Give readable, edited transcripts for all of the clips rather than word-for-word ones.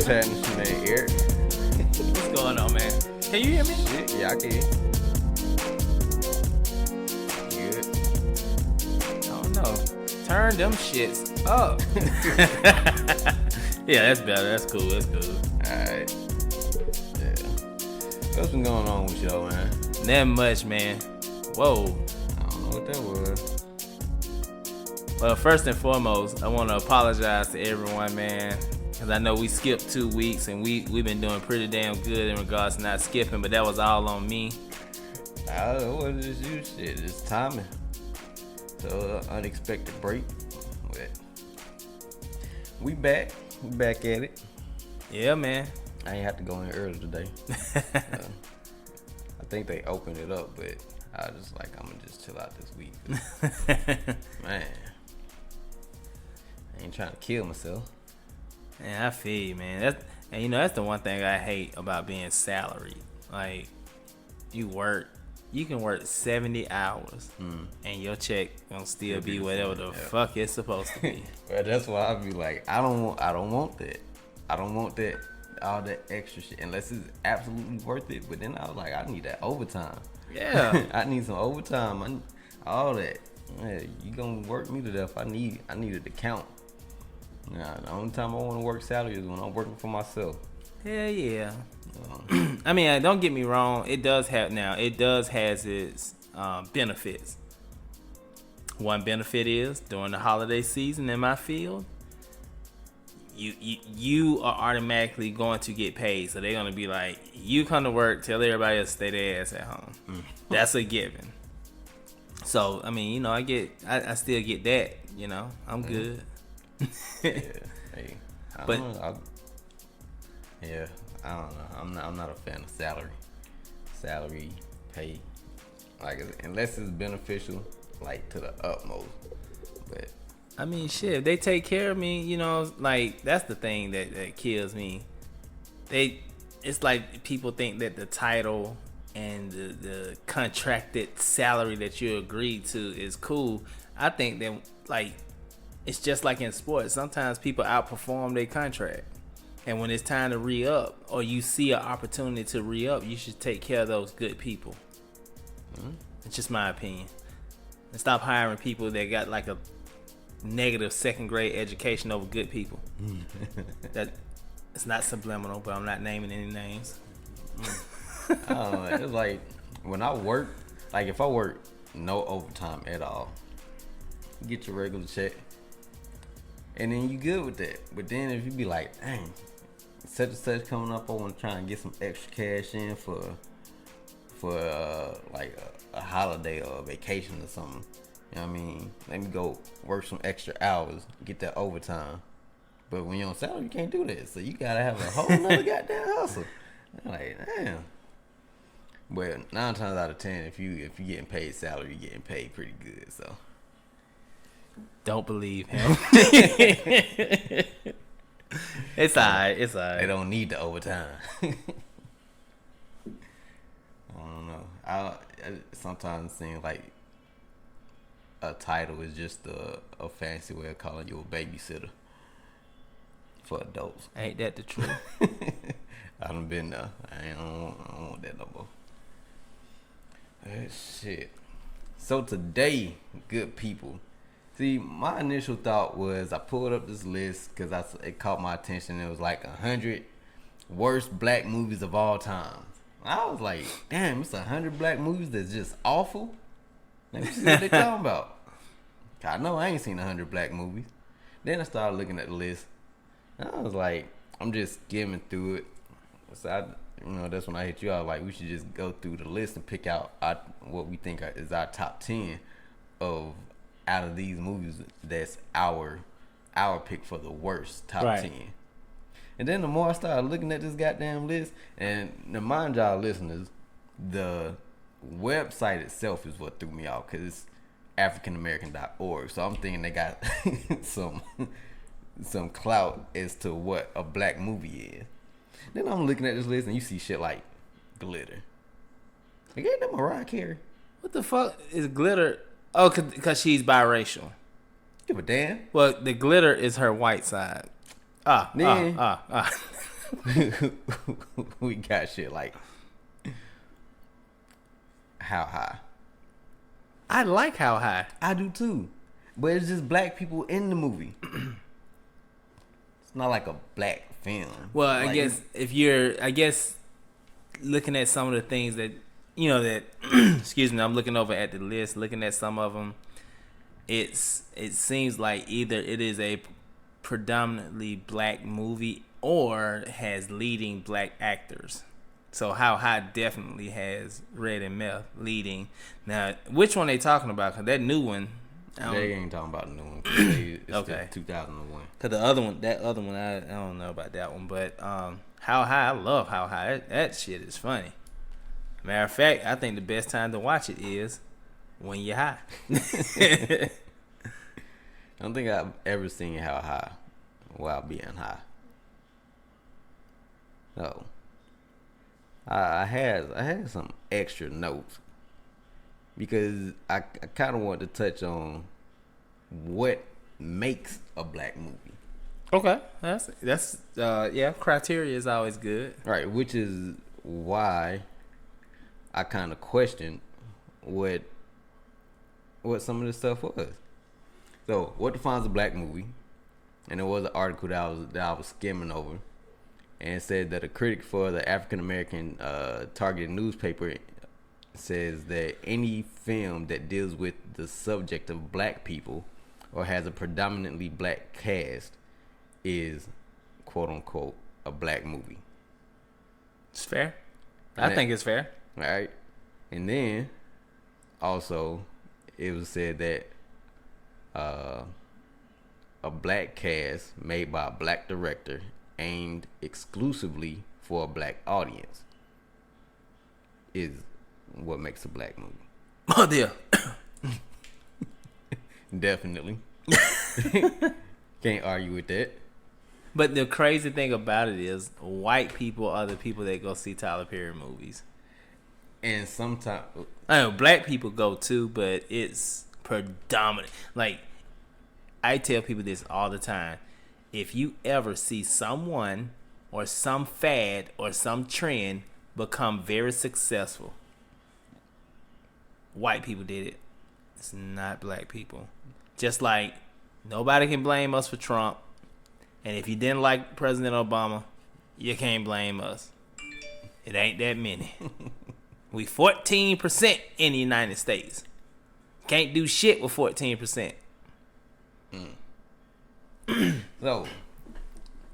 What's happening, man? Eric? What's going on, man? Can you hear me? Shit, yeah, I can. Good. I don't know. Turn them shits up. Yeah, that's better. That's cool. That's cool. Alright. Yeah. What's been going on with y'all, man? Not much, man. Whoa. I don't know what that was. Well, first and foremost, I want to apologize to everyone, man. Because I know we skipped 2 weeks, and we've been doing pretty damn good in regards to not skipping, but that was all on me. It wasn't just you, shit. It's timing. So, unexpected break. But we back. We back at it. Yeah, man. I ain't have to go in early today. I think they opened it up, but I was just like, I'm going to just chill out this week. Man. I ain't trying to kill myself. Man, I feel you, man. That's the one thing I hate about being salaried. Like, you can work 70 hours, and your check gonna still be whatever the fuck it's supposed to be. Well, that's why I be like, I don't want that. I don't want that, all that extra shit, unless it's absolutely worth it. But then I was like, I need that overtime. Yeah. I need some overtime. All that. Yeah, you gonna work me to death. I need it to count. Nah, the only time I want to work salary is when I'm working for myself. Hell yeah. I mean, don't get me wrong. It does has its benefits. One benefit is during the holiday season in my field, you are automatically going to get paid. So they're gonna be like, you come to work, tell everybody else to stay their ass at home. That's a given. So I mean, I still get that. I'm good. Yeah, hey, I don't know. I'm not a fan of salary pay, like unless it's beneficial, like to the utmost. But I mean, shit, if they take care of me, like that's the thing that kills me. It's like people think that the title and the contracted salary that you agreed to is cool. I think that it's just like in sports. Sometimes people outperform their contract. And when it's time to re-up, or you see an opportunity to re-up, you should take care of those good people. It's just my opinion. And stop hiring people that got like a negative second grade education over good people. That it's not subliminal, but I'm not naming any names. I don't know. It's like when I work, like if I work no overtime at all, you get your regular check. And then you good with that. But then if you be like, dang, such and such coming up, I want to try and get some extra cash in for like a holiday or a vacation or something. You know what I mean? Let me go work some extra hours, get that overtime. But when you're on salary, you can't do that. So you gotta have a whole nother goddamn hustle. I'm like, damn. But 9 times out of 10, if you getting paid salary, you're getting paid pretty good. So. Don't believe him. It's alright. They don't need the overtime. I don't know. I sometimes seem like a title is just a fancy way of calling you a babysitter for adults. Ain't that the truth? I done been there. I don't want that no more. Shit. So today, good people. See, my initial thought was I pulled up this list because it caught my attention. It was like 100 worst black movies of all time. I was like, damn, it's 100 black movies that's just awful. Let me see what they're talking about. I know I ain't seen 100 black movies. Then I started looking at the list. And I was like, I'm just skimming through it. So that's when I hit you out. Like, we should just go through the list and pick out what we think is our top 10 out of these movies. That's our pick for the worst top 10. And then the more I started looking at this goddamn list, and to mind y'all listeners, the website itself is what threw me off, because it's africanamerican.org. So I'm thinking they got some clout as to what a black movie is. Then I'm looking at this list and you see shit like Glitter. Like, ain't that Mariah Carey? What the fuck is Glitter? Oh, because she's biracial. Give a damn. Well, the glitter is her white side. we got shit like How High. I like How High. I do too, but it's just black people in the movie. It's not like a black film. Well, like, I guess if you're, looking at some of the things that that excuse me, I'm looking over at the list, looking at some of them. It seems like either it is a predominantly black movie or has leading black actors. So How High definitely has Red and Meth leading. Now, which one they talking about? Cause that new one, they ain't talking about the new one. It's okay, 2001. Cause that other one, I don't know about that one. But How High, I love How High. That shit is funny. Matter of fact, I think the best time to watch it is when you're high. I don't think I've ever seen How High while being high. No. I had some extra notes because I kind of want to touch on what makes a black movie. Okay, that's yeah. Criteria is always good, Right, which is why I kind of questioned what some of this stuff was. So, what defines a black movie? And there was an article that I was skimming over, and it said that a critic for the African American targeted newspaper says that any film that deals with the subject of black people or has a predominantly black cast is quote unquote a black movie. It's fair. I think it's fair. Right. And then also it was said that a black cast made by a black director aimed exclusively for a black audience is what makes a black movie. Oh dear. Definitely. Can't argue with that. But the crazy thing about it is white people are the people that go see Tyler Perry movies. And sometimes I know black people go too, but it's predominant. Like, I tell people this all the time. If you ever see someone or some fad or some trend become very successful, white people did it. It's not black people. Just like nobody can blame us for Trump. And if you didn't like President Obama, you can't blame us. It ain't that many. We 14% in the United States. Can't do shit with 14%. So,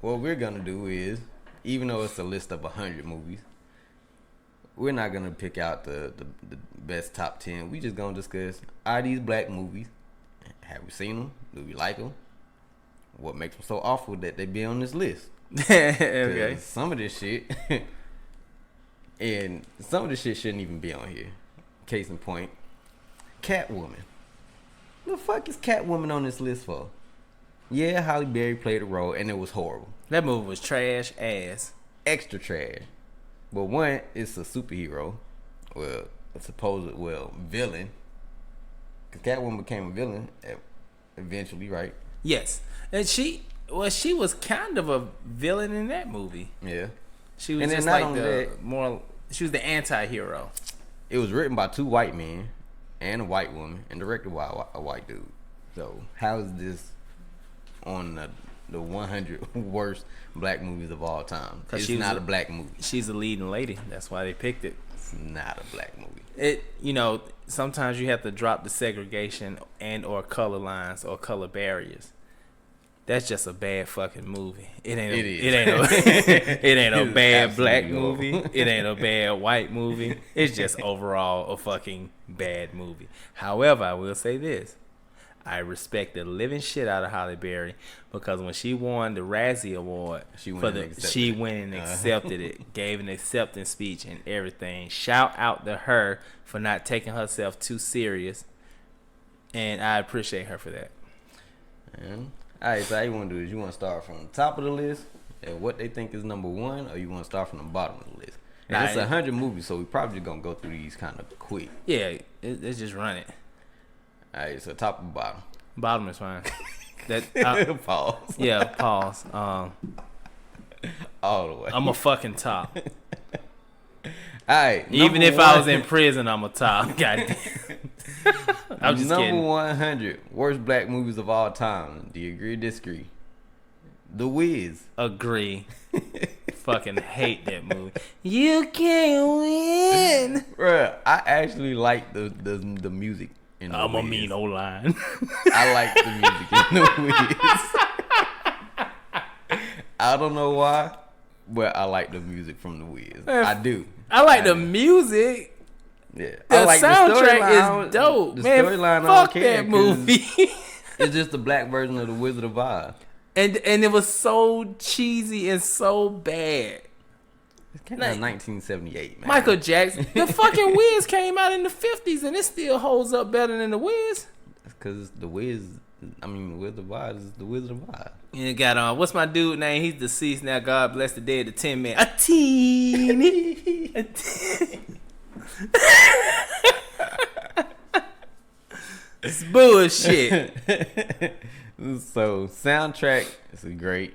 what we're gonna do is, even though it's a list of 100 movies, we're not gonna pick out the best top 10. We just gonna discuss, are these black movies? Have we seen them? Do we like them? What makes them so awful that they be on this list? Okay. Some of this shit, and some of this shit shouldn't even be on here. Case in point, Catwoman. The fuck is Catwoman on this list for? Yeah, Halle Berry played a role, and it was horrible. That movie was trash ass. Extra trash. But one, it's a superhero. Well, a supposed villain. Because Catwoman became a villain eventually, right? Yes. And she was kind of a villain in that movie. Yeah. She was And just then like she was the anti-hero. It was written by 2 white men and a white woman and directed by a white dude. So how is this on the 100 worst black movies of all time? It's not a black movie. She's a leading lady. That's why they picked it. It's not a black movie. Sometimes you have to drop the segregation and or color lines or color barriers. That's just a bad fucking movie. It ain't a bad black movie. It ain't a bad white movie. It's just overall a fucking bad movie. However, I will say this. I respect the living shit out of Halle Berry because when she won the Razzie Award, she went and accepted it, gave an acceptance speech and everything. Shout out to her for not taking herself too serious, and I appreciate her for that. Yeah. All right, so how you want to do this? You want to start from the top of the list and what they think is number one, or you want to start from the bottom of the list? And it's 100 movies, so we probably gonna go through these kind of quick. Yeah, let's just run it. All right, so top and bottom. Bottom is fine. Pause. Yeah, pause. All the way. I'm a fucking top. Alright. Even if I was in prison, I'm a top. Goddamn. I'm just number kidding. 100 worst black movies of all time. Do you agree or disagree? The Wiz. Agree. Fucking hate that movie. You can't win. Bruh, I actually like the music in The I'm Wiz. a mean old line. I like the music in The Wiz. I don't know why, but I like the music from The Wiz. I do. I like the music. Yeah. The I like soundtrack is dope. The Man, storyline, fuck that movie. It's just the black version of The Wizard of Oz. And it was so cheesy and so bad. It came out in 1978, man. Michael Jackson. The fucking Wiz came out in the 50s and it still holds up better than the Wiz. Because The Wiz, The Wizard of Oz is The Wizard of Oz. And it got what's my dude name? He's deceased now. God bless the dead. The Tin Man. A teeny. It's bullshit. So soundtrack is great.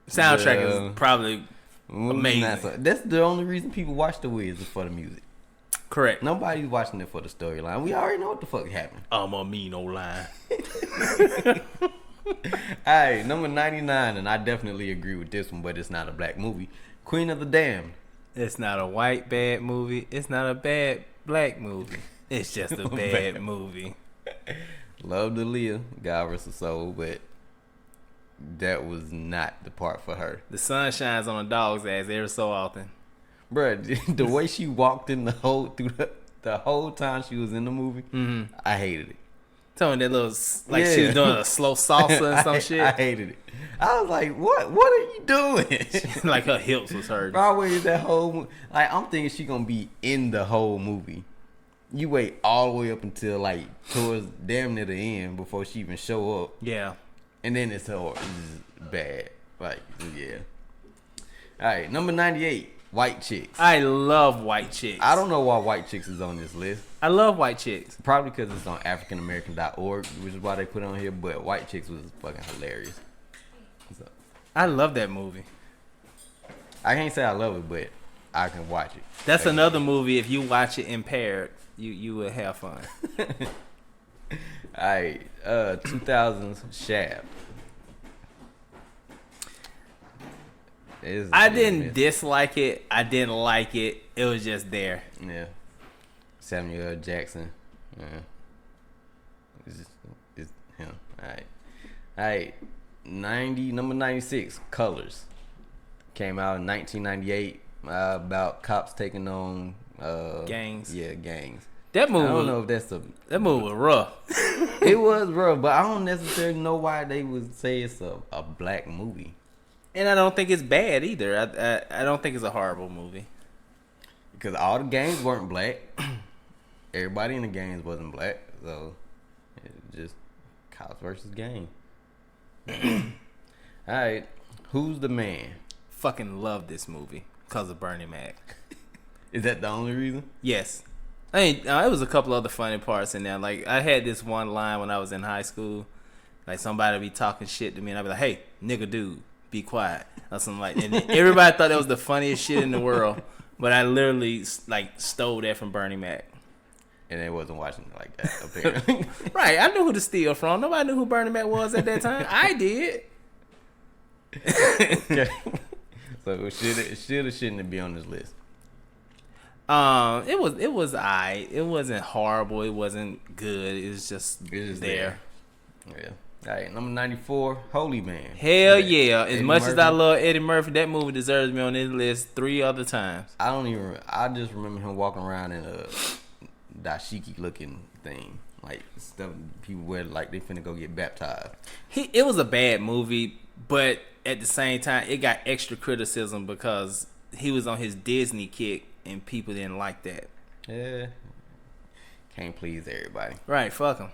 Soundtrack is probably amazing. That's the only reason people watch The Wiz is for the music. Correct. Nobody's watching it for the storyline. We already know what the fuck happened. I'm a mean old line. Alright, number 99, and I definitely agree with this one, but it's not a black movie. Queen of the Damned. It's not a white bad movie. It's not a bad black movie. It's just a bad movie. Love to Leah, God rest her soul, but that was not the part for her. The sun shines on a dog's ass every so often. Bruh, the way she walked in the whole time she was in the movie, I hated it. Tell me that little she was doing a slow salsa and some shit. I hated it. I was like, what are you doing? Like her hips was hurting. Always that whole I'm thinking she gonna be in the whole movie. You wait all the way up until towards damn near the end before she even show up. Yeah. And then it's just bad. Yeah. Alright, number 98, white chicks. I love white chicks. I don't know why white chicks is on this list. I love white chicks. Probably because it's on AfricanAmerican.org, which is why they put it on here. But white chicks was fucking hilarious. So, I love that movie. I can't say I love it, but I can watch it. That's another movie. If you watch it impaired, you will have fun. Alright, 2000s Shaft. I didn't dislike it. I didn't like it. It was just there. Yeah. Samuel L. Jackson. Yeah. It's him. Alright. Number 96, Colors. Came out in 1998. About cops taking on gangs. Yeah, gangs. That movie. I don't know if that's that movie was rough. It was rough, but I don't necessarily know why they would say it's a black movie. And I don't think it's bad either. I don't think it's a horrible movie. Because all the gangs weren't black. Everybody in the gangs wasn't black. So, it was just cops versus gang. Alright. Who's the Man? Fucking love this movie because of Bernie Mac. Is that the only reason? Yes. It was a couple other funny parts in there. Like, I had this one line when I was in high school. Like, somebody be talking shit to me, and I'd be like, hey, nigga dude, be quiet. Or something like that. And everybody thought that was the funniest shit in the world. But I literally, stole that from Bernie Mac. And they wasn't watching it like that, apparently. Right. I knew who to steal from. Nobody knew who Bernie Mac was at that time. I did. Okay. So, it should or shouldn't it be on this list? It was alright. It wasn't horrible. It wasn't good. It was just there. Yeah. All right, number 94, Holy Man. Hell yeah! As Eddie much Murphy. as I love Eddie Murphy, that movie deserves me on this list 3 other times. I just remember him walking around in a dashiki looking thing, like stuff people wear like they finna go get baptized. It was a bad movie, but at the same time, it got extra criticism because he was on his Disney kick, and people didn't like that. Yeah, can't please everybody. Right? Fuck him.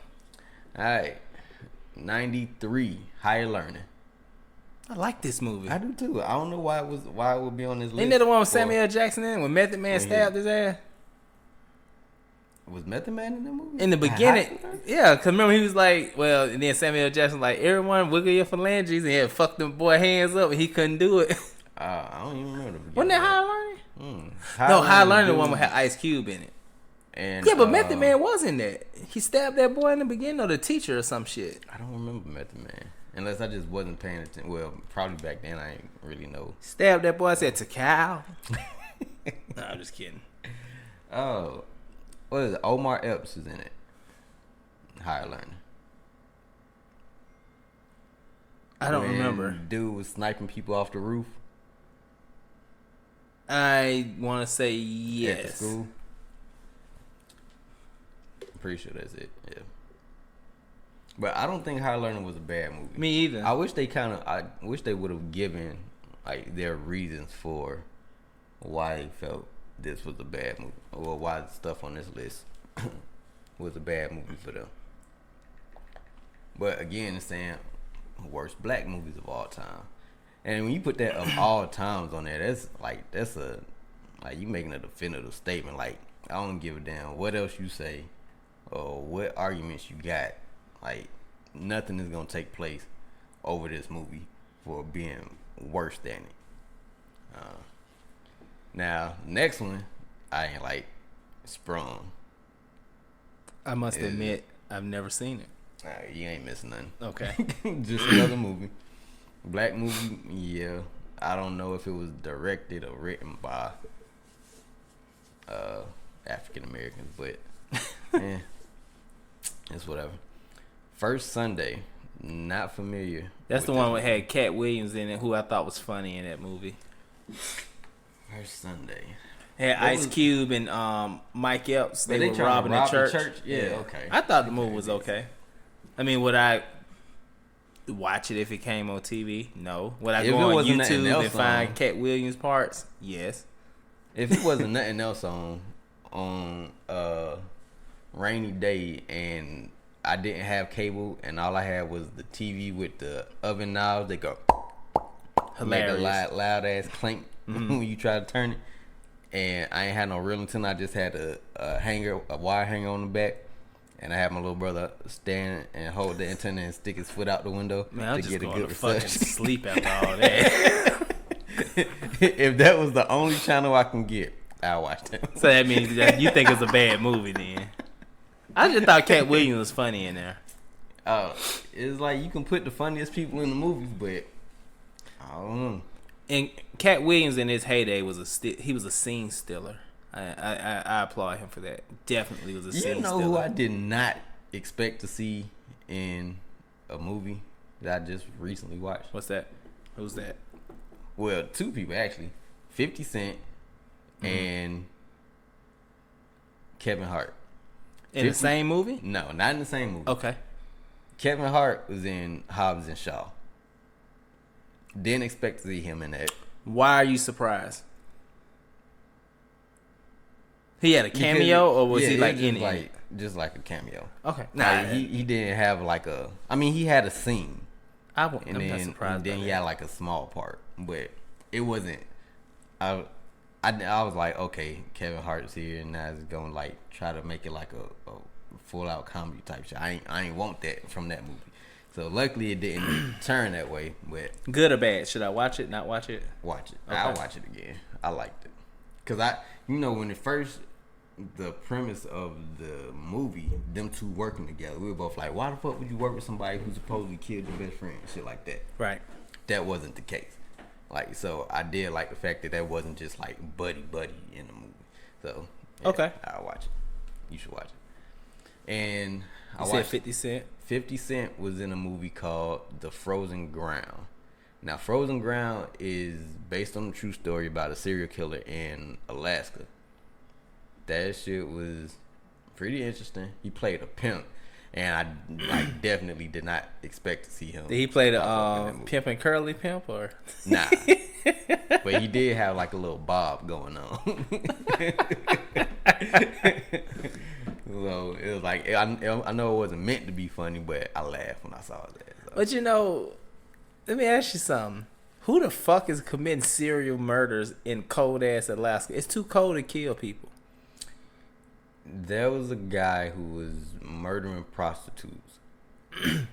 All right. 93, Higher Learning. I like this movie. I do too. I don't know why it would be on this list. Ain't that the one with Samuel L. Jackson in when Method Man stabbed his ass? Was Method Man in that movie? In the beginning, yeah, because remember he was like, well, and then Samuel L. Jackson was like, everyone wiggle your phalanges, and he had fucked them boy hands up, and he couldn't do it. I don't even remember the beginning. Wasn't that High Learning? High Learning the one with had Ice Cube in it. And, yeah, but Method Man was in that. He stabbed that boy in the beginning, or the teacher or some shit. I don't remember Method Man. Unless I just wasn't paying attention. Well, probably back then I ain't really know. Stabbed that boy. I said, Takal. No, I'm just kidding. Oh. What is it? Omar Epps is in it. Higher Learning. I don't remember. Dude was sniping people off the roof. I want to say yes. At the school. I'm pretty sure that's it. Yeah. But I don't think High Learning was a bad movie. Me either. I wish they would have given like their reasons for why they felt this was a bad movie, or why the stuff on this list was a bad movie for them. But again, it's saying worst black movies of all time, and when you put that of all times on there, that's you making a definitive statement. Like, I don't give a damn what else you say or what arguments you got. Like, nothing is gonna take place over this movie for being worse than it. Now, next one, I ain't like Sprung. I must admit, I've never seen it. You ain't missing nothing. Okay. Just another movie. Black movie, yeah. I don't know if it was directed or written by African Americans, but it's whatever. First Sunday, not familiar. That's the one that had Cat Williams in it, who I thought was funny in that movie. First Sunday. Had Ice Cube and Mike Epps. They were robbing the church. Yeah, okay. I thought the movie was okay. I mean, would I watch it if it came on TV? No. Would I go on YouTube and find Cat Williams parts? Yes. If it wasn't nothing else on rainy day and I didn't have cable and all I had was the TV with the oven knobs, they go hilarious. Make a loud ass clink when you try to turn it. And I ain't had no reel until I just had a wire hanger on the back. And I had my little brother stand and hold the antenna and stick his foot out the window to get a good fucking sleep after all that. If that was the only channel I can get, I'll watch that. So that means that you think it's a bad movie then. I just thought Cat Williams was funny in there. It's like you can put the funniest people in the movies, but I don't know. And Cat Williams in his heyday was he was a scene stealer. I applaud him for that. Definitely was a scene stealer. You know who I did not expect to see in a movie that I just recently watched? What's that? Who's that? Well, two people actually. 50 Cent and Kevin Hart. In the same movie? No, not in the same movie. Okay. Kevin Hart was in Hobbs and Shaw. Didn't expect to see him in that. Why are you surprised? He had a cameo, or was he like in it? Just like a cameo. Okay. Nah, he didn't have like a. I mean, he had a scene. I'm not surprised. And then he had like a small part, but it wasn't. I was like, okay, Kevin Hart's here, and now it's going to like try to make it like a full out comedy type shit. I ain't want that from that movie. So luckily it didn't turn that way. But good or bad? Should I watch it? Not watch it? Watch it. Okay. I'll watch it again. I liked it because when the premise of the movie, them two working together, we were both like, why the fuck would you work with somebody who supposedly killed your best friend and shit like that? Right. That wasn't the case. Like, so I did like the fact that wasn't just like buddy in the movie. So yeah, okay, I'll watch it. You should watch it. And I watched 50 Cent. 50 Cent was in a movie called The Frozen Ground. Now, Frozen Ground is based on a true story about a serial killer in Alaska. That shit was pretty interesting. He played a pimp, and I definitely did not expect to see him. Did he play the pimp and curly pimp, or nah? But he did have like a little bob going on. So it was like I know it wasn't meant to be funny, but I laughed when I saw that. So. But let me ask you something. Who the fuck is committing serial murders in cold ass Alaska? It's too cold to kill people. There was a guy who was murdering prostitutes.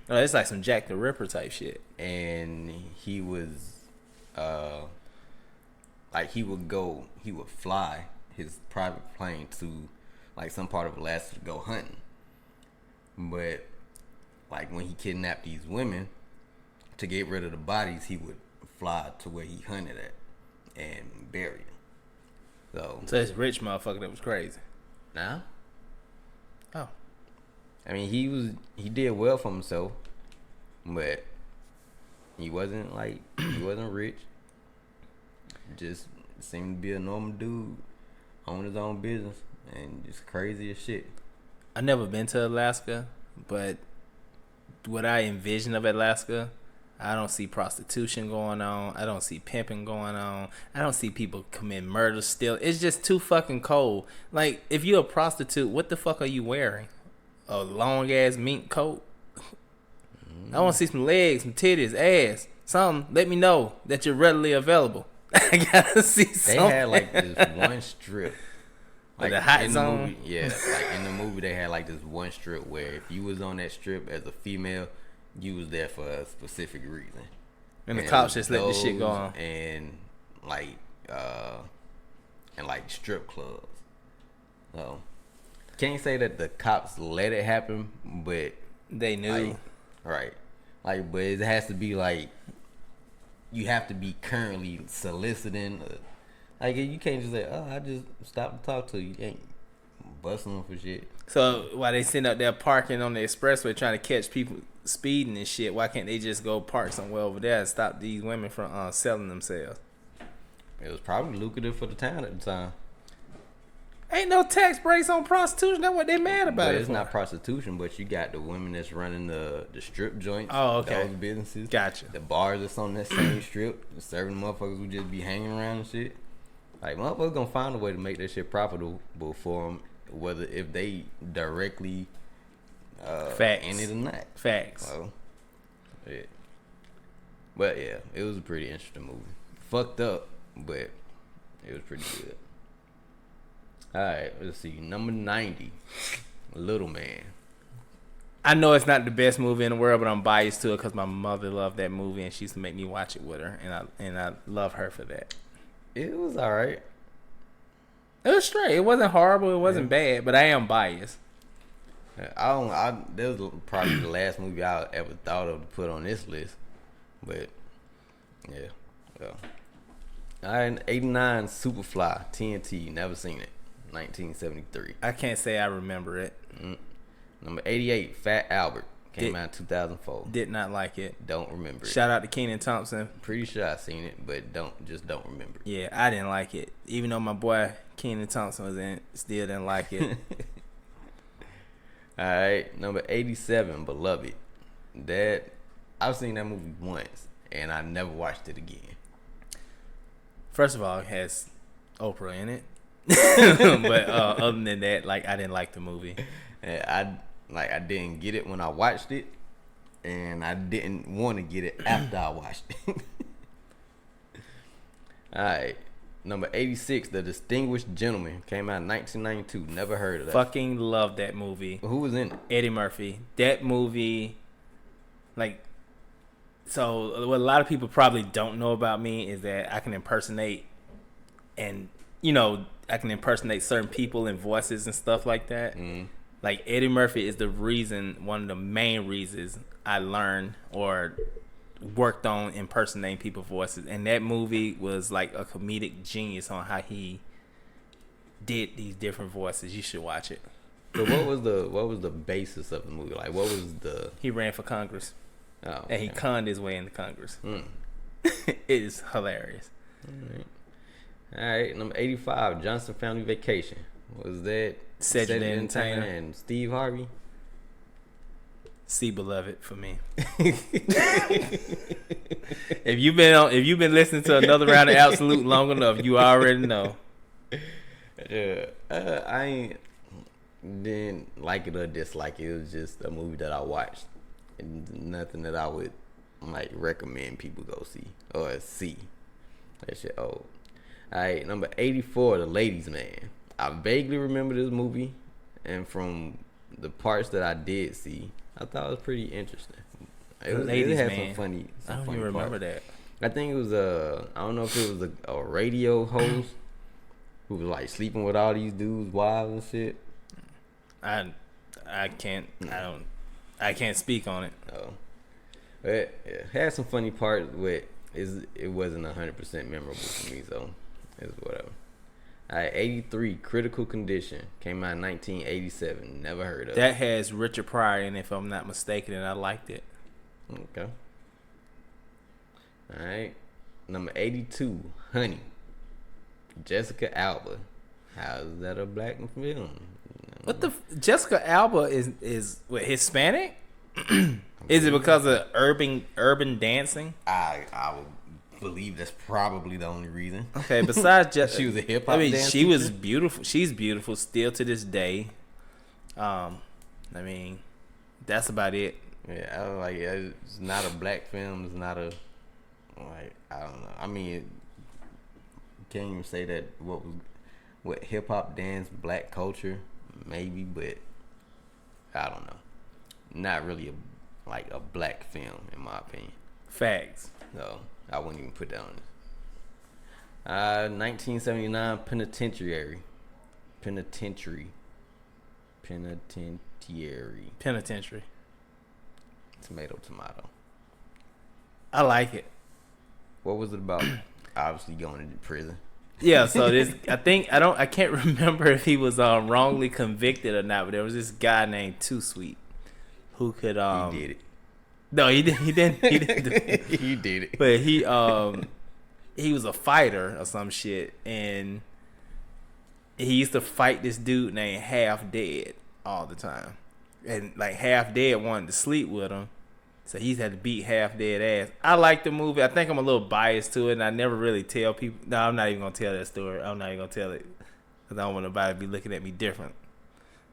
Oh, it's like some Jack the Ripper type shit. And he was like he would fly his private plane to like some part of Alaska to go hunting. But like when he kidnapped these women to get rid of the bodies, he would fly to where he hunted at and bury them. So this rich motherfucker that was crazy. Nah. Oh. I mean, he did well for himself, but he wasn't rich. Just seemed to be a normal dude, own his own business, and just crazy as shit. I never been to Alaska, but what I envision of Alaska, I don't see prostitution going on. I don't see pimping going on. I don't see people commit murder still. It's just too fucking cold. Like, if you're a prostitute, what the fuck are you wearing? A long ass mink coat? I want to see some legs, some titties, ass, something. Let me know that you're readily available. I gotta see something. They had like this one strip. Like the hot in zone? The movie, yeah, like in the movie they had like this one strip where if you was on that strip as a female, you was there for a specific reason. And the cops just let this shit go on. And like strip clubs. So can't say that the cops let it happen, but they knew. Like, right. Like, but it has to be like you have to be currently soliciting. Like, you can't just say, "Oh, I just stopped to talk to you." You ain't busting them for shit. So while they sitting up there parking on the expressway trying to catch people speeding and shit, why can't they just go park somewhere over there and stop these women from selling themselves? It was probably lucrative for the town at the time. Ain't no tax breaks on prostitution. That's what they mad about. But it's not prostitution, but you got the women that's running the strip joints. Oh, okay. Those businesses. Gotcha. The bars that's on that same strip, serving motherfuckers who just be hanging around and shit. Like, motherfuckers gonna find a way to make that shit profitable for them, whether if they directly Facts. in it or not. Facts. So, yeah. But yeah, it was a pretty interesting movie. Fucked up, but it was pretty good. Alright, let's see. Number 90, Little Man. I know it's not the best movie in the world, but I'm biased to it because my mother loved that movie and she used to make me watch it with her, and I love her for that. It was alright. It was straight. It wasn't horrible. It wasn't bad, but I am biased. That was probably the last movie I ever thought of to put on this list. But yeah. Well. Alright, 89, Superfly, TNT. Never seen it. 1973. I can't say I remember it. Number 88, Fat Albert. Came out in 2004. Did not like it. Don't remember it. Shout out to Kenan Thompson. Pretty sure I seen it, but don't remember it. Yeah, I didn't like it. Even though my boy Kenan Thompson was in it, still didn't like it. Alright, number 87, Beloved. I've seen that movie once, and I never watched it again. First of all, it has Oprah in it. But other than that, like, I didn't like the movie. I didn't get it when I watched it, and I didn't want to get it after I watched it. Alright, number 86, The Distinguished Gentleman. Came out in 1992. Never heard of that. Fucking love that movie. Who was in it? Eddie Murphy. That movie, like, so what a lot of people probably don't know about me is that I can impersonate, and I can impersonate certain people and voices and stuff like that. Like, Eddie Murphy is one of the main reasons I learned or worked on impersonating people's voices. And that movie was like a comedic genius on how he did these different voices. You should watch it. So what was the basis of the movie? Like, what was the... He ran for Congress. Oh, okay. And he conned his way into Congress. It is hilarious. All right, number 85, Johnson Family Vacation. Was that Cedric the Entertainer and Steve Harvey? See Beloved for me. If you've been listening to another round of Ab-So-Lute long enough, you already know. Yeah, I didn't like it or dislike it. It was just a movie that I watched, and nothing that I would like recommend people go see or see. That shit old. Alright, number 84, The Ladies Man. I vaguely remember this movie, and from the parts that I did see, I thought it was pretty interesting. It had Man. some funny I don't funny even remember parts. that. I think it was I don't know if it was a radio host who was like sleeping with all these dudes' wives and shit. I can't speak on it. Oh, but it had some funny parts, but it wasn't 100% memorable for me, so it's whatever. All right, 83, Critical Condition, came out in 1987. Never heard of it. That has Richard Pryor in it, if I'm not mistaken, and I liked it. Okay. All right, number 82, Honey, Jessica Alba. How is that a black film? What the Jessica Alba is what, Hispanic? Is it because of urban dancing? I would believe that's probably the only reason. Okay, besides she was a hip hop. she teacher? Was beautiful. She's beautiful still to this day. I mean, that's about it. Yeah, I was like, it's not a black film. It's not a like, I don't know. I mean, can't even say that what hip hop dance black culture maybe, but I don't know. Not really a black film in my opinion. Facts. So I wouldn't even put that on this. 1979 Penitentiary. Tomato. I like it. What was it about? Obviously going into prison. Yeah, so this I can't remember if he was wrongly convicted or not, but there was this guy named Too Sweet who could he did it. No, he didn't do it. He did it. But he was a fighter or some shit, and he used to fight this dude named Half Dead all the time. And like Half Dead wanted to sleep with him, so he had to beat Half Dead ass. I like the movie. I think I'm a little biased to it, and I never really tell people. No, I'm not even gonna tell that story. I'm not even gonna tell it because I don't want nobody to be looking at me different.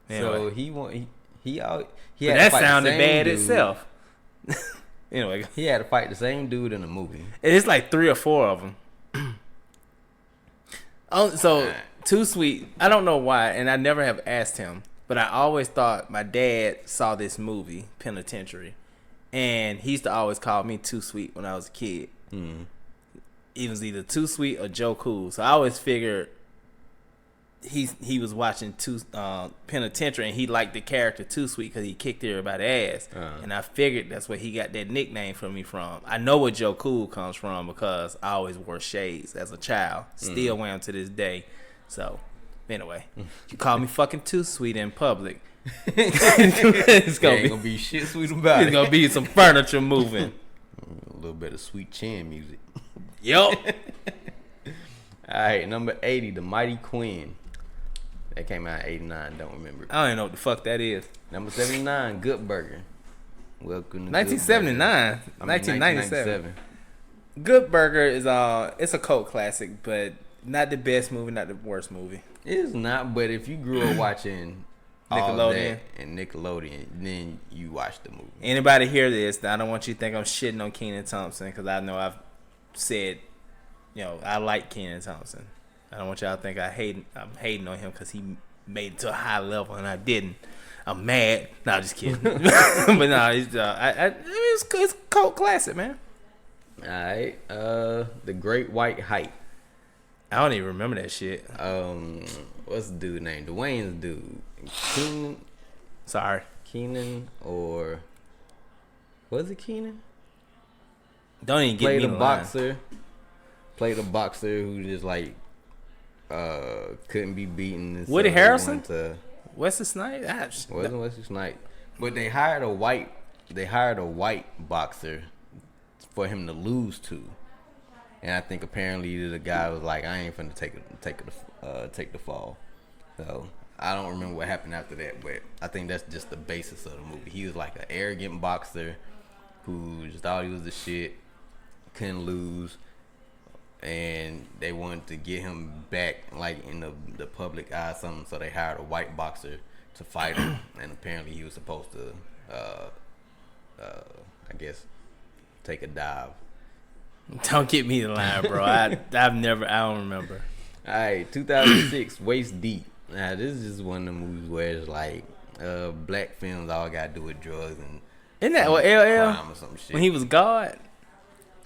Anyway. So he had that sounded bad dude. Itself. Anyway, he had to fight the same dude in the movie. It's like 3 or 4 of them. So Too Sweet. I don't know why, and I never have asked him, but I always thought my dad saw this movie, Penitentiary, and he used to always call me Too Sweet when I was a kid. Mm. It was either Too Sweet or Joe Cool. So I always figured he was watching Penitentiary, and he liked the character Too Sweet because he kicked everybody's ass. And I figured that's where he got that nickname for me from. I know where Joe Cool comes from because I always wore shades as a child. Still wear them to this day. So anyway, you call me fucking Too Sweet in public. It's gonna be shit sweet about it. It's gonna be some furniture moving. A little bit of Sweet Chin music. Yup. All right, number 80, The Mighty Quinn. That came out in 89. Don't remember. I don't even know what the fuck that is. Number 79, Good Burger. Welcome to 1979. 1997. Good Burger is it's a cult classic, but not the best movie, not the worst movie. It's not, but if you grew up watching Nickelodeon and Nickelodeon, then you watch the movie. Anybody hear this? I don't want you to think I'm shitting on Kenan Thompson because I know I've said, I like Kenan Thompson. I don't want y'all to think I'm hating on him because he made it to a high level and I didn't. I'm mad. No, I'm just kidding. But no, it's a cult classic, man. All right, The Great White Hype. I don't even remember that shit. What's the dude name? Dwayne's dude. Keenan. Sorry. Keenan or was it Keenan? Don't even get me the boxer. Played a boxer who just like couldn't be beaten. Woody Harrelson? Wesley Snipes? Wasn't Wesley Snipes. But they hired a white boxer for him to lose to. And I think apparently the guy was like, I ain't finna take the fall. So I don't remember what happened after that, but I think that's just the basis of the movie. He was like an arrogant boxer who just thought he was the shit, couldn't lose, and they wanted to get him back like in the public eye or something, so they hired a white boxer to fight him, and apparently he was supposed to I guess take a dive. Don't get me the line, bro. I don't remember. All right, 2006, Waist Deep. Now this is just one of the movies where it's like black films all got to do with drugs and isn't that what LL crime or some shit. when he was God?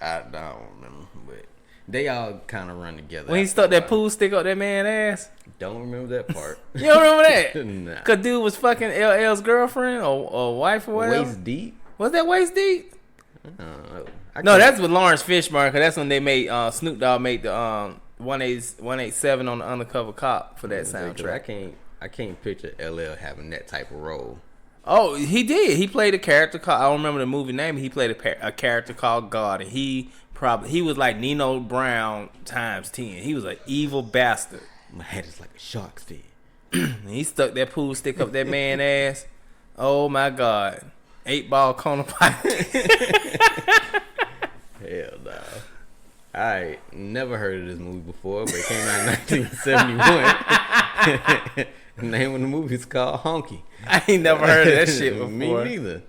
I don't remember, but they all kind of run together. When he stuck that pool stick up that man's ass. Don't remember that part. You don't remember that? Nah. Cause dude was fucking LL's girlfriend or wife or whatever. Waist deep. Was that waist deep? No, that's with Lawrence Fishburne. Cause that's when they made Snoop Dogg made the 187 on the Undercover Cop for that soundtrack. I can't picture LL having that type of role. Oh, he did. He played a character called, I don't remember the movie name. He played a character called God, and he was like Nino Brown times 10. He was an evil bastard. My head is like a shark's fin. And he stuck that pool stick up that man's ass. Oh my God. 8-ball corner pipe. Hell no. I never heard of this movie before, but it came out in 1971. The name of the movie is called Honky. I ain't never heard of that shit before. Me neither.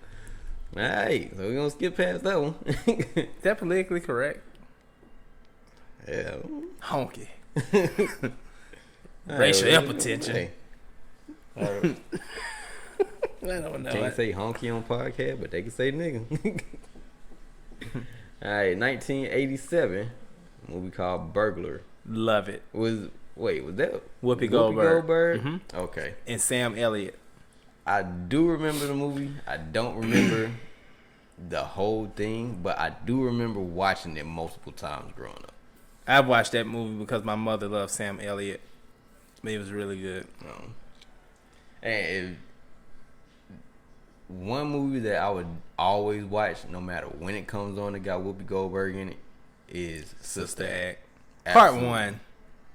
Alright, so we're gonna skip past that one. Is that politically correct? Yeah. Honky. Racial hypertension. Hey. I don't know. Can't say honky on podcast, but they can say nigga. Alright, 1987, a movie called Burglar. Love it. Was that Whoopi Goldberg? Mm-hmm. Okay. And Sam Elliott. I do remember the movie. I don't remember the whole thing, but I do remember watching it multiple times growing up. I watched that movie because my mother loved Sam Elliott. It was really good. And one movie that I would always watch, no matter when it comes on, that got Whoopi Goldberg in it, is Sister Act. Part 1.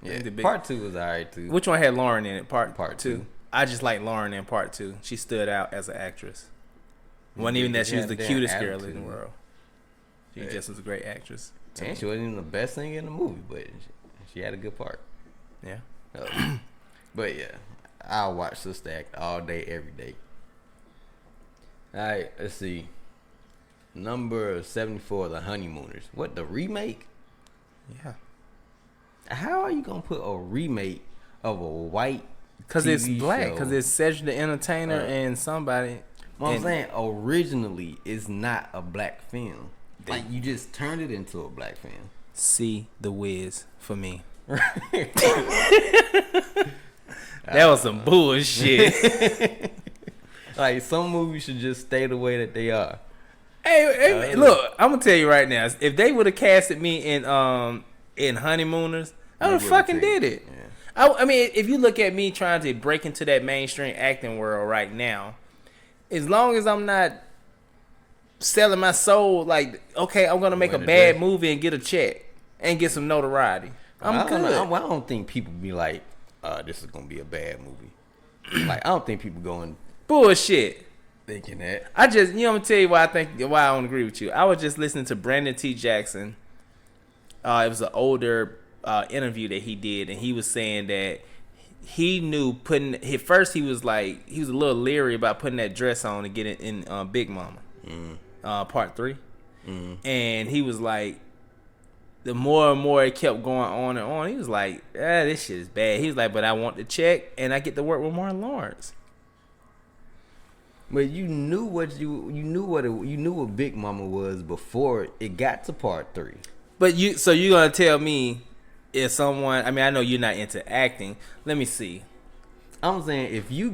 Yeah, part 2 was alright too. Which one had Lauren in it? Part 2. I just like Lauren in part 2. She stood out as an actress. Wasn't even that she was the cutest girl in the world. She just was a great actress. And she wasn't even the best thing in the movie, but she had a good part. Yeah. But yeah, I'll watch Sister Act all day, every day. Alright, let's see. Number 74, The Honeymooners. What, the remake? Yeah. How are you gonna put a remake of a white Because it's black. Because it's Cedric the Entertainer and somebody. What I'm saying, originally, it's not a black film. Like, you just turned it into a black film. See The Wiz for me. That was some bullshit. Like, some movies should just stay the way that they are. Hey, look, I'm gonna tell you right now. If they would have casted me in Honeymooners, I would have fucking did it. Yeah. I mean, if you look at me trying to break into that mainstream acting world right now, as long as I'm not selling my soul, like, okay, I'm gonna make a bad movie and get a check and get some notoriety, I'm good. I don't think people be like, this is gonna be a bad movie. Like, I don't think people going bullshit thinking that. I'm gonna tell you why I don't agree with you. I was just listening to Brandon T. Jackson. It was an older interview that he did, and he was saying that he knew at first he was a little leery about putting that dress on to get it in Big Mama, part 3, and he was like, the more and more it kept going on and on, he was like, this shit is bad. He was like, but I want the check and I get to work with Martin Lawrence. But you knew what Big Mama was before it got to part 3. But you gonna tell me if someone? I mean, I know you're not into acting. Let me see. I'm saying if you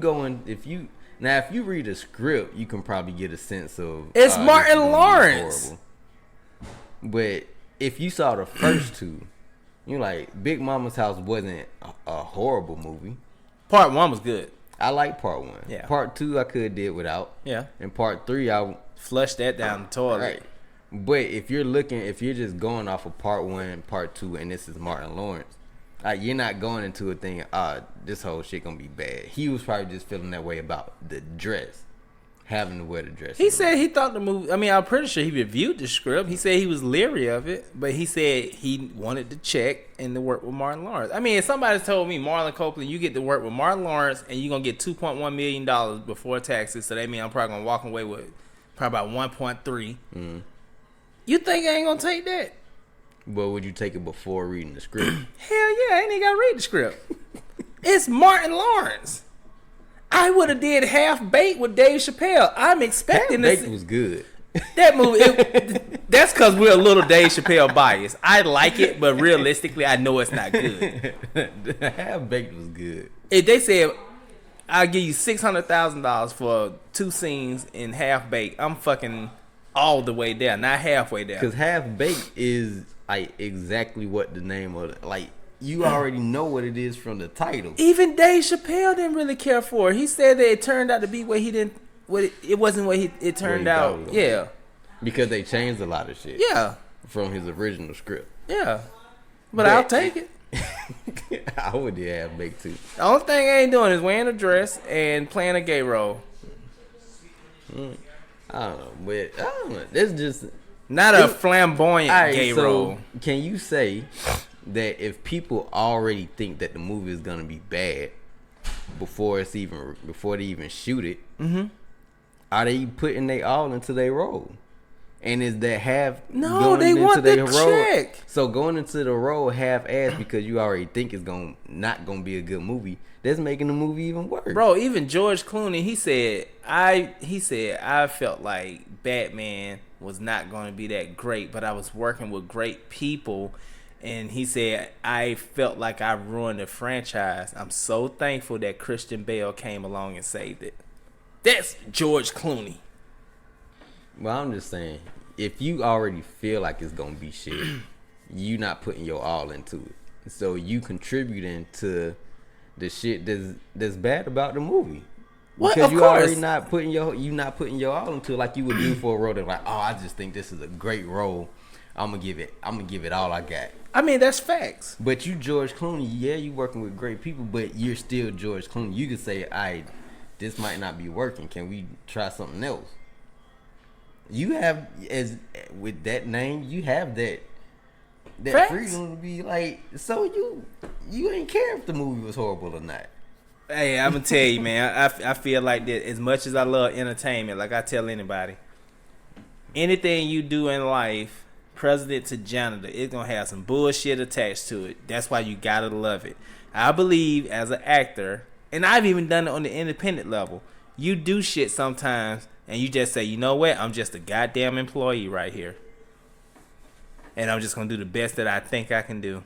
read a script, you can probably get a sense of it's Martin Lawrence. But if you saw the first two, you're like, Big Mama's House wasn't a horrible movie. Part 1 was good. I like part 1. Yeah. Part 2 I could did without. Yeah. And part 3 I flushed that down the toilet. Right. But if you're just going off of part 1, part 2, and this is Martin Lawrence, you're not going into a thing, this whole shit gonna be bad. He was probably just feeling that way about the dress, having to wear the dress. He said he thought the movie, I mean, I'm pretty sure he reviewed the script. He said he was leery of it, but he said he wanted to check and to work with Martin Lawrence. I mean, if somebody told me, Marlon Copeland, you get to work with Martin Lawrence and you're gonna get $2.1 million before taxes, so that means I'm probably gonna walk away with probably about 1.3. You think I ain't gonna take that? But would you take it before reading the script? Hell yeah, I ain't even gotta read the script. It's Martin Lawrence. I would have did Half Baked with Dave Chappelle. I'm expecting Half Baked was good. That movie, that's because we're a little Dave Chappelle biased. I like it, but realistically, I know it's not good. Half Baked was good. If they said, I'll give you $600,000 for 2 scenes in Half Baked, I'm fucking all the way there, not halfway there. Because Half Baked is like exactly what the name of it. Like, you already know what it is from the title. Even Dave Chappelle didn't really care for it. He said that it turned out to be what he didn't. What it wasn't what it turned out. Yeah. Because they changed a lot of shit. Yeah. From his original script. Yeah. But I'll take it. I would have Baked too. The only thing I ain't doing is wearing a dress and playing a gay role. I don't know, but I don't know. That's just not a flamboyant gay role. Can you say that if people already think that the movie is gonna be bad before they even shoot it, are they putting they all into their role? And is that half no? They want the check. So going into the role half-ass because you already think it's not gonna be a good movie. That's making the movie even worse. Bro, even George Clooney, he said I felt like Batman was not going to be that great, but I was working with great people, and he said I felt like I ruined the franchise. I'm so thankful that Christian Bale came along and saved it. That's George Clooney. Well, I'm just saying, if you already feel like it's gonna be shit, you not putting your all into it. So you contributing to the shit that's bad about the movie. Because you already not putting your all into it like you would do for a role that's like, oh, I just think this is a great role. I'm gonna give it all I got. I mean, that's facts. But you George Clooney, yeah, you working with great people, but you're still George Clooney. You could say, this might not be working. Can we try something else? You have, as with that name, you have that freedom to be like, so you ain't care if the movie was horrible or not. Hey, I'm gonna tell you, man, I feel like that as much as I love entertainment, like I tell anybody, anything you do in life, president to janitor, it's gonna have some bullshit attached to it. That's why you gotta love it. I believe as an actor, and I've even done it on the independent level, you do shit sometimes and you just say, you know what, I'm just a goddamn employee right here. And I'm just going to do the best that I think I can do.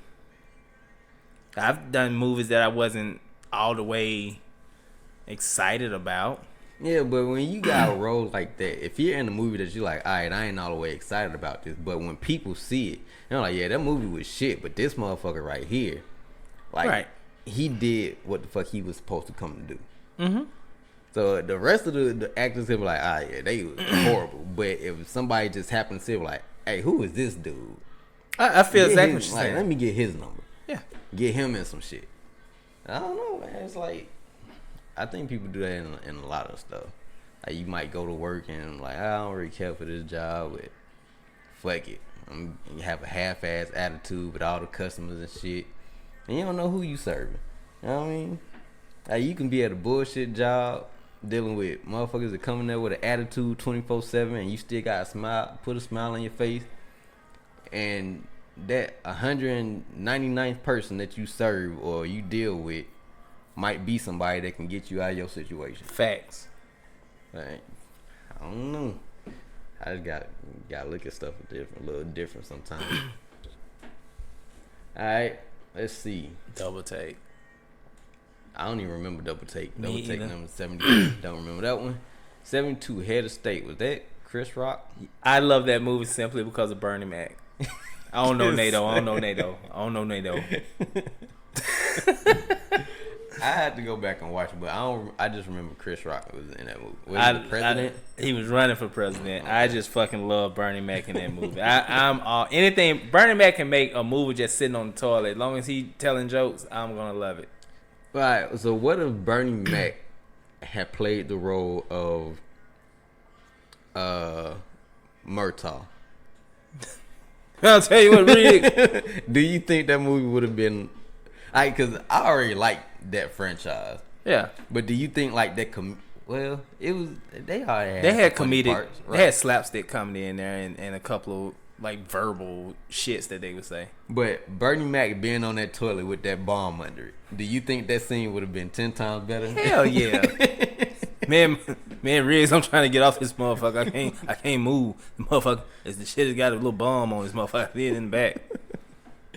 I've done movies that I wasn't all the way excited about. Yeah, but when you got a role like that, if you're in a movie that you're like, all right, I ain't all the way excited about this, but when people see it, they're like, yeah, that movie was shit, but this motherfucker right here, like, he did what the fuck he was supposed to come to do. Mm-hmm. So the rest of the actors will be like, yeah, they was horrible. But if somebody just happened to say, like, hey, who is this dude? I feel exactly what you're saying. Let me get his number. Yeah. Get him in some shit. I don't know, man. It's like, I think people do that in a lot of stuff. Like, you might go to work and like, I don't really care for this job, but fuck it. You have a half-ass attitude with all the customers and shit. And you don't know who you serving. You know what I mean? Like, you can be at a bullshit job dealing with motherfuckers that come in there with an attitude 24/7 and you still got a smile, put a smile on your face. And that 199th person that you serve or you deal with might be somebody that can get you out of your situation. Facts. Like, I don't know. I just gotta look at stuff a little different sometimes. Alright, let's see. Double Take. I don't even remember Double Take. Me Double Take either. number 72. Don't remember that one. 72, Head of State. Was that Chris Rock? I love that movie simply because of Bernie Mac. I don't know NATO. I had to go back and watch it, but I just remember Chris Rock was in that movie. Was he the president? He was running for president. I just fucking love Bernie Mac in that movie. I'm all anything Bernie Mac can make a movie just sitting on the toilet. As long as he telling jokes, I'm gonna love it. Right. So what if Bernie Mac had played the role of Murtaugh? I'll tell you what, Rick. Do you think that movie would have been like? Because I already like that franchise. Yeah. But do you think like that? Well, it was they already They had comedic. parts, right? They had slapstick comedy in there and a couple of like verbal shits that they would say. But Bernie Mac being on that toilet with that bomb under it, do you think that scene would have been 10 times better? Hell yeah. Man, Man, Riggs, I'm trying to get off this motherfucker. I can't move. The motherfucker, the shit has got a little bomb on this motherfucker. Then in the back.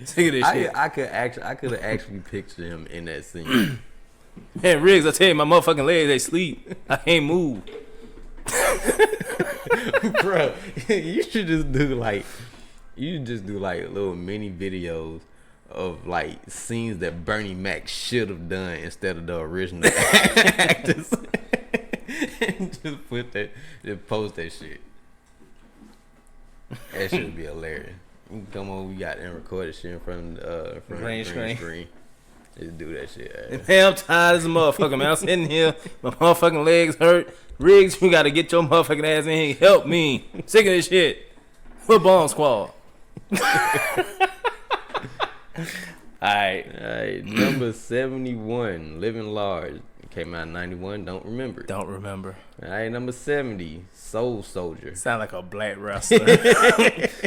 Sick of this shit. I could have actually pictured him in that scene. Man, Riggs, I tell you, my motherfucking legs, they sleep. I can't move. Bro, you should just do like little mini videos of like scenes that Bernie Mac should have done instead of the original actors. And just post that shit. That should be hilarious. You can come over, we got and record this shit in front of the green screen. Just do that shit. Man, I'm tired as a motherfucker, man. I'm sitting here, my motherfucking legs hurt. Riggs, you gotta get your motherfucking ass in here. Help me. Sick of this shit. What bomb squad? Alright. Number 71, Living Large. Came out in 91. Don't remember. Alright, number 70, Soul Soldier. Sound like a black wrestler.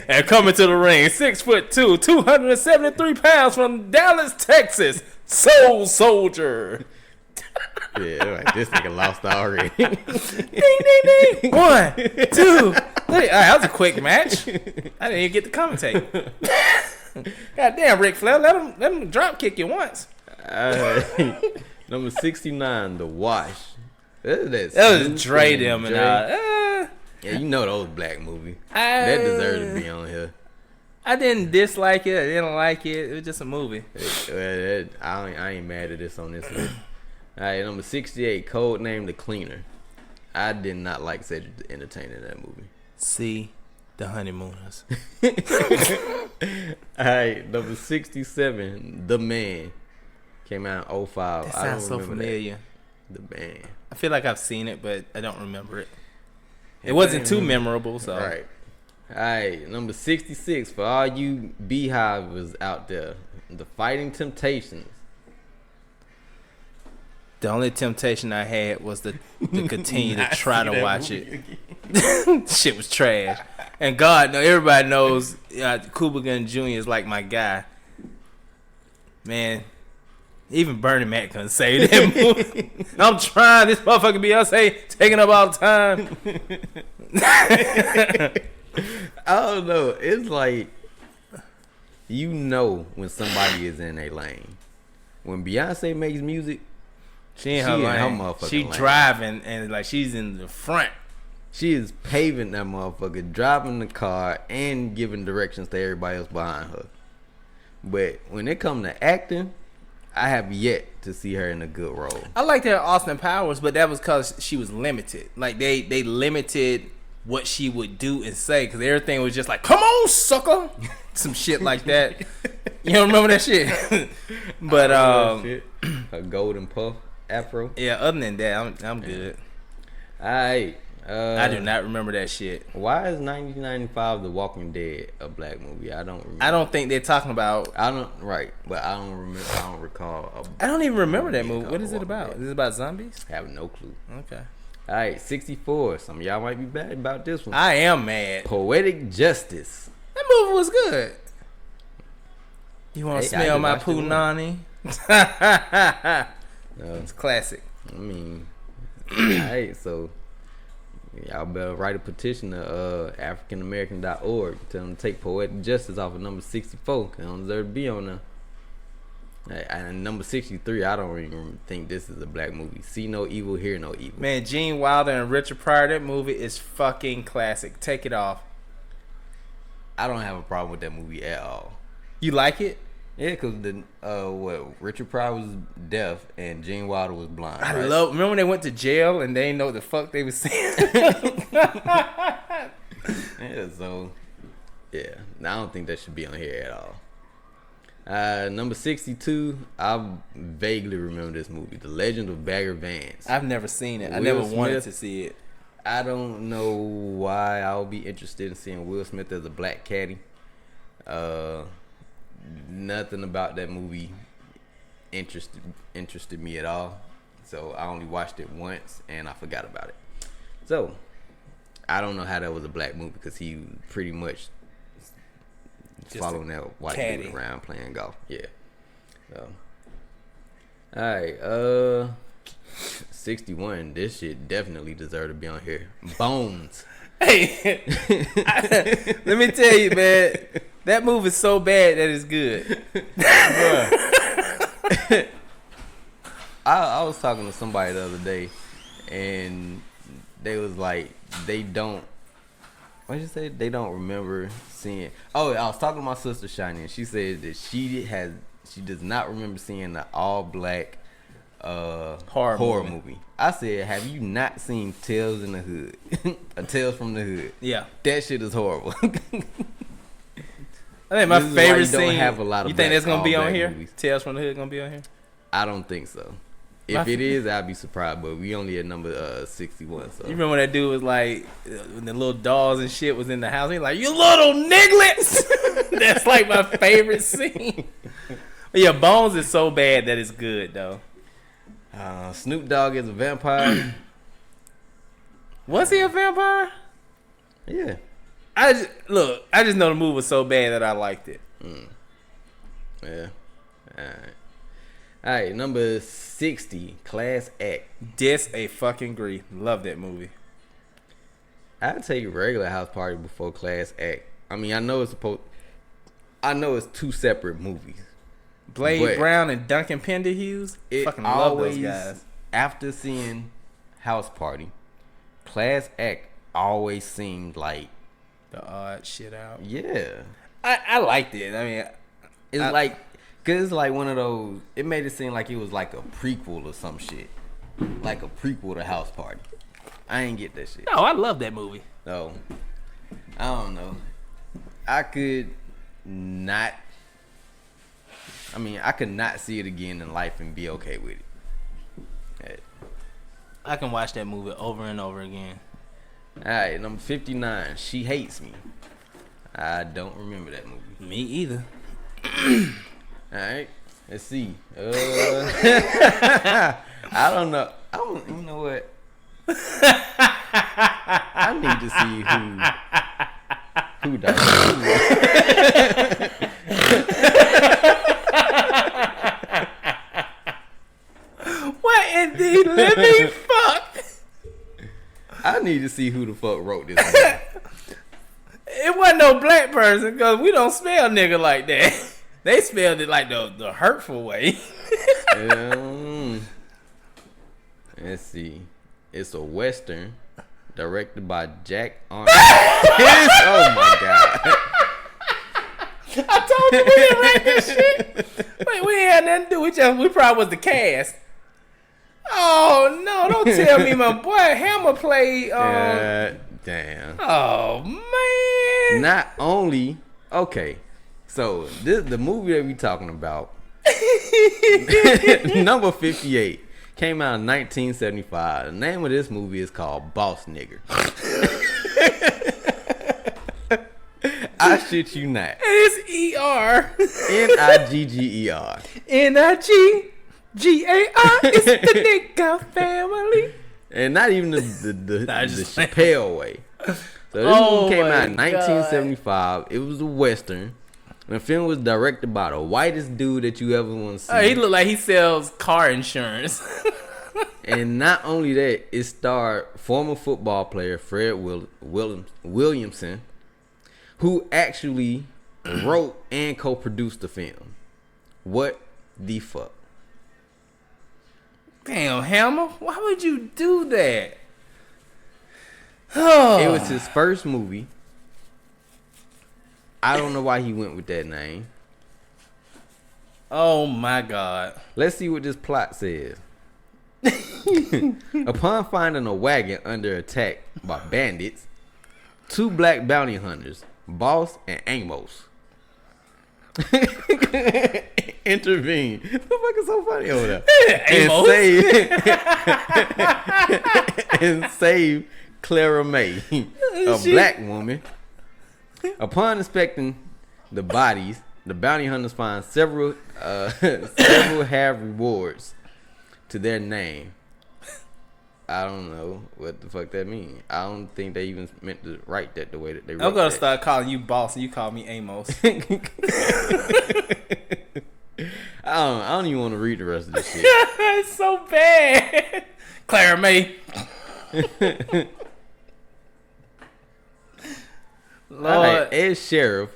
And coming to the ring, 6'2", 273 pounds from Dallas, Texas, Soul Soldier. Yeah, like this nigga lost already. Ding, ding, ding. 1, 2, 3. All right, that was a quick match. I didn't even get to commentate. Goddamn, Ric Flair, let him drop kick you once. Number 69, The Wash. That was Dre them and yeah, you know those black movies. That deserves to be on here. I didn't dislike it. I didn't like it. It was just a movie. I ain't mad at this on this list. All right, number 68, Codename The Cleaner. I did not like Cedric the Entertainer in that movie. See, The Honeymooners. All right, number 67, The Man. Came out in 05. That sounds so familiar. That. The Man. I feel like I've seen it, but I don't remember it. It wasn't too memorable, so. All right, number 66, for all you beehivers out there, The Fighting Temptations. The only temptation I had was to continue to try to watch it. Shit was trash. And God, no, everybody knows Cuba Gooding Jr. is like my guy. Man, even Bernie Mac couldn't say that movie. I'm trying. This motherfucking Beyonce taking up all the time. I don't know. It's like, you know when somebody is in a lane. When Beyonce makes music, she in her lane. She driving and like she's in the front. She is paving that motherfucker, driving the car and giving directions to everybody else behind her. But when it comes to acting, I have yet to see her in a good role. I liked her Austin Powers, but that was because she was limited. Like they limited what she would do and say, because everything was just like, "Come on, sucker," some shit like that. You don't remember that shit? But a golden puff afro. Yeah. Other than that, I'm good. All right. I do not remember that shit. Why is 1995 The Walking Dead a black movie? I don't remember. I don't think they're talking about. But I don't remember. I don't recall. I don't even remember that movie. What is it about? Is it about zombies? I have no clue. Okay. All right, 64. Some of y'all might be bad about this one. I am mad. Poetic Justice. That movie was good. You want to smell my punani? It's classic. I mean, alright, so y'all better write a petition to AfricanAmerican.org. Tell them to take Poetic Justice off of number 64. They don't deserve to be on there. And number 63, I don't even think this is a black movie. See No Evil, Hear No Evil. Man, Gene Wilder and Richard Pryor, that movie is fucking classic. Take it off. I don't have a problem with that movie at all. You like it? Yeah, because Richard Pryor was deaf and Gene Wilder was blind. I remember when they went to jail and they didn't know what the fuck they was saying? Yeah, so, yeah. I don't think that should be on here at all. Number 62, I vaguely remember this movie, The Legend of Bagger Vance. I've never seen it. I never wanted to see it. I don't know why I would be interested in seeing Will Smith as a black caddy. Nothing about that movie interested me at all. So I only watched it once and I forgot about it. So I don't know how that was a black movie because he pretty much just following that white dude around playing golf. Yeah. So, all right. 61. This shit definitely deserve to be on here. Bones. Hey, let me tell you, man. That movie is so bad that it's good. I was talking to somebody the other day, and they was like, they don't. What did you say? They don't remember seeing. Oh, I was talking to my sister Shiny, and she said that she does not remember seeing the all black horror movie. I said, have you not seen Tales in the Hood? Tales from the Hood. Yeah, that shit is horrible. I think my favorite scene. Don't have a lot of you think that's gonna be on here? Movies. Tales from the Hood gonna be on here? I don't think so. If it is, I'd be surprised. But we only at number 61. So you remember when that dude was like, when the little dolls and shit was in the house? He like, you little nigglets. That's like my favorite scene. But yeah, Bones is so bad that it's good though. Snoop Dogg is a vampire. Was he a vampire? Yeah. I just know the movie was so bad that I liked it. Yeah. All right, number 60, Class Act. Dis a fucking agree. Love that movie. I'd take Regular House Party before Class Act. I mean, I know it's two separate movies. Blade Brown and Duncan Penderhughes. Fucking love those guys. After seeing House Party, Class Act always seemed like the odd shit out. Yeah. I liked it. I mean, it's cause it's like one of those. It made it seem like it was like a prequel or some shit, like a prequel to House Party. I ain't get that shit. No, I love that movie. No, I don't know. I could not see it again in life and be okay with it. I can watch that movie over and over again. All right, number 59. She Hates Me. I don't remember that movie. Me either. All right, let's see. I don't know. You know what? I need to see who does. What in the living fuck? I need to see who the fuck wrote this movie. It wasn't no black person because we don't spell nigga like that. They spelled it like the hurtful way. Let's see. It's a Western directed by Jack Arnold. Oh my god. I told you we didn't write this shit. Wait, we ain't had nothing to do. We probably was the cast. Oh no! Don't tell me my boy Hammer played. Damn. Oh man. Not only so the movie that we talking about, number 58, came out in 1975. The name of this movie is called Boss Nigger. I shit you not. It's E-R. Nigger. Nigger. It's the nigga family. And not even the Chappelle way. So this movie came out in 1975. It was a Western. And the film was directed by the whitest dude that you ever want to see. He look like he sells car insurance. And not only that, it starred former football player Fred Williamson, who actually wrote and co-produced the film. What the fuck? Damn, Hammer, why would you do that? It was his first movie. I don't know why he went with that name. Oh my god. Let's see what this plot says. Upon finding a wagon under attack by bandits, two black bounty hunters, Boss and Amos, intervene. The fuck is so funny over there? And save Clara May, a black woman. Upon inspecting the bodies, the bounty hunters find several have rewards to their name. I don't know what the fuck that means. I don't think they even meant to write that the way that they wrote. I'm gonna start calling you Boss and you call me Amos. I don't even want to read the rest of this shit. It's so bad. Clara May. Lord. Right. Ed Sheriff,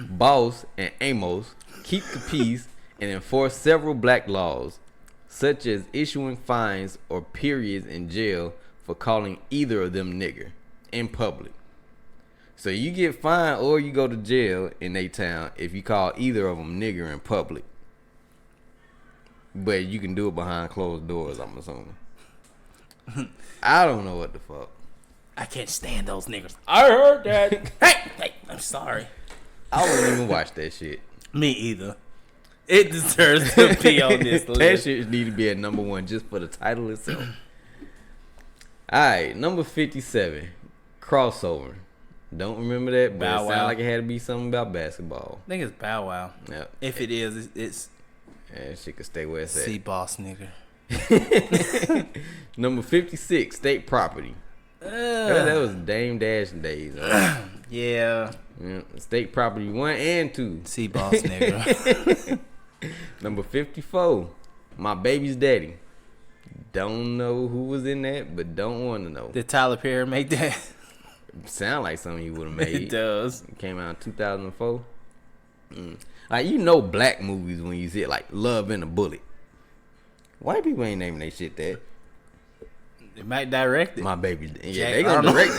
Boss, and Amos keep the peace and enforce several black laws, such as issuing fines or periods in jail for calling either of them nigger in public. So you get fined or you go to jail in a town if you call either of them nigger in public. But you can do it behind closed doors, I'm assuming. I don't know what the fuck. I can't stand those niggers. I heard that. hey, I'm sorry. I wouldn't even watch that shit. Me either. It deserves to be on this list. That shit need to be at number 1 just for the title itself. Alright, number 57. Crossover. Don't remember that, but Bow it Wow. sounded like it had to be something about basketball. I think it's Bow Wow. Yep. If it is, it's Yeah, shit could stay where it's at. C-Boss nigger. Number 56, State Property. That was Dame Dash days. Right? Yeah. State Property 1 and 2. C-Boss nigger. Number 54, My Baby's Daddy. Don't know who was in that, but don't want to know. Did Tyler Perry make that? Sound like something he would have made. It does. It came out in 2004. Like, you know black movies when you see it, like Love and a Bullet. White people ain't naming they shit that. They might direct it. My Baby's Daddy. Yeah, Jack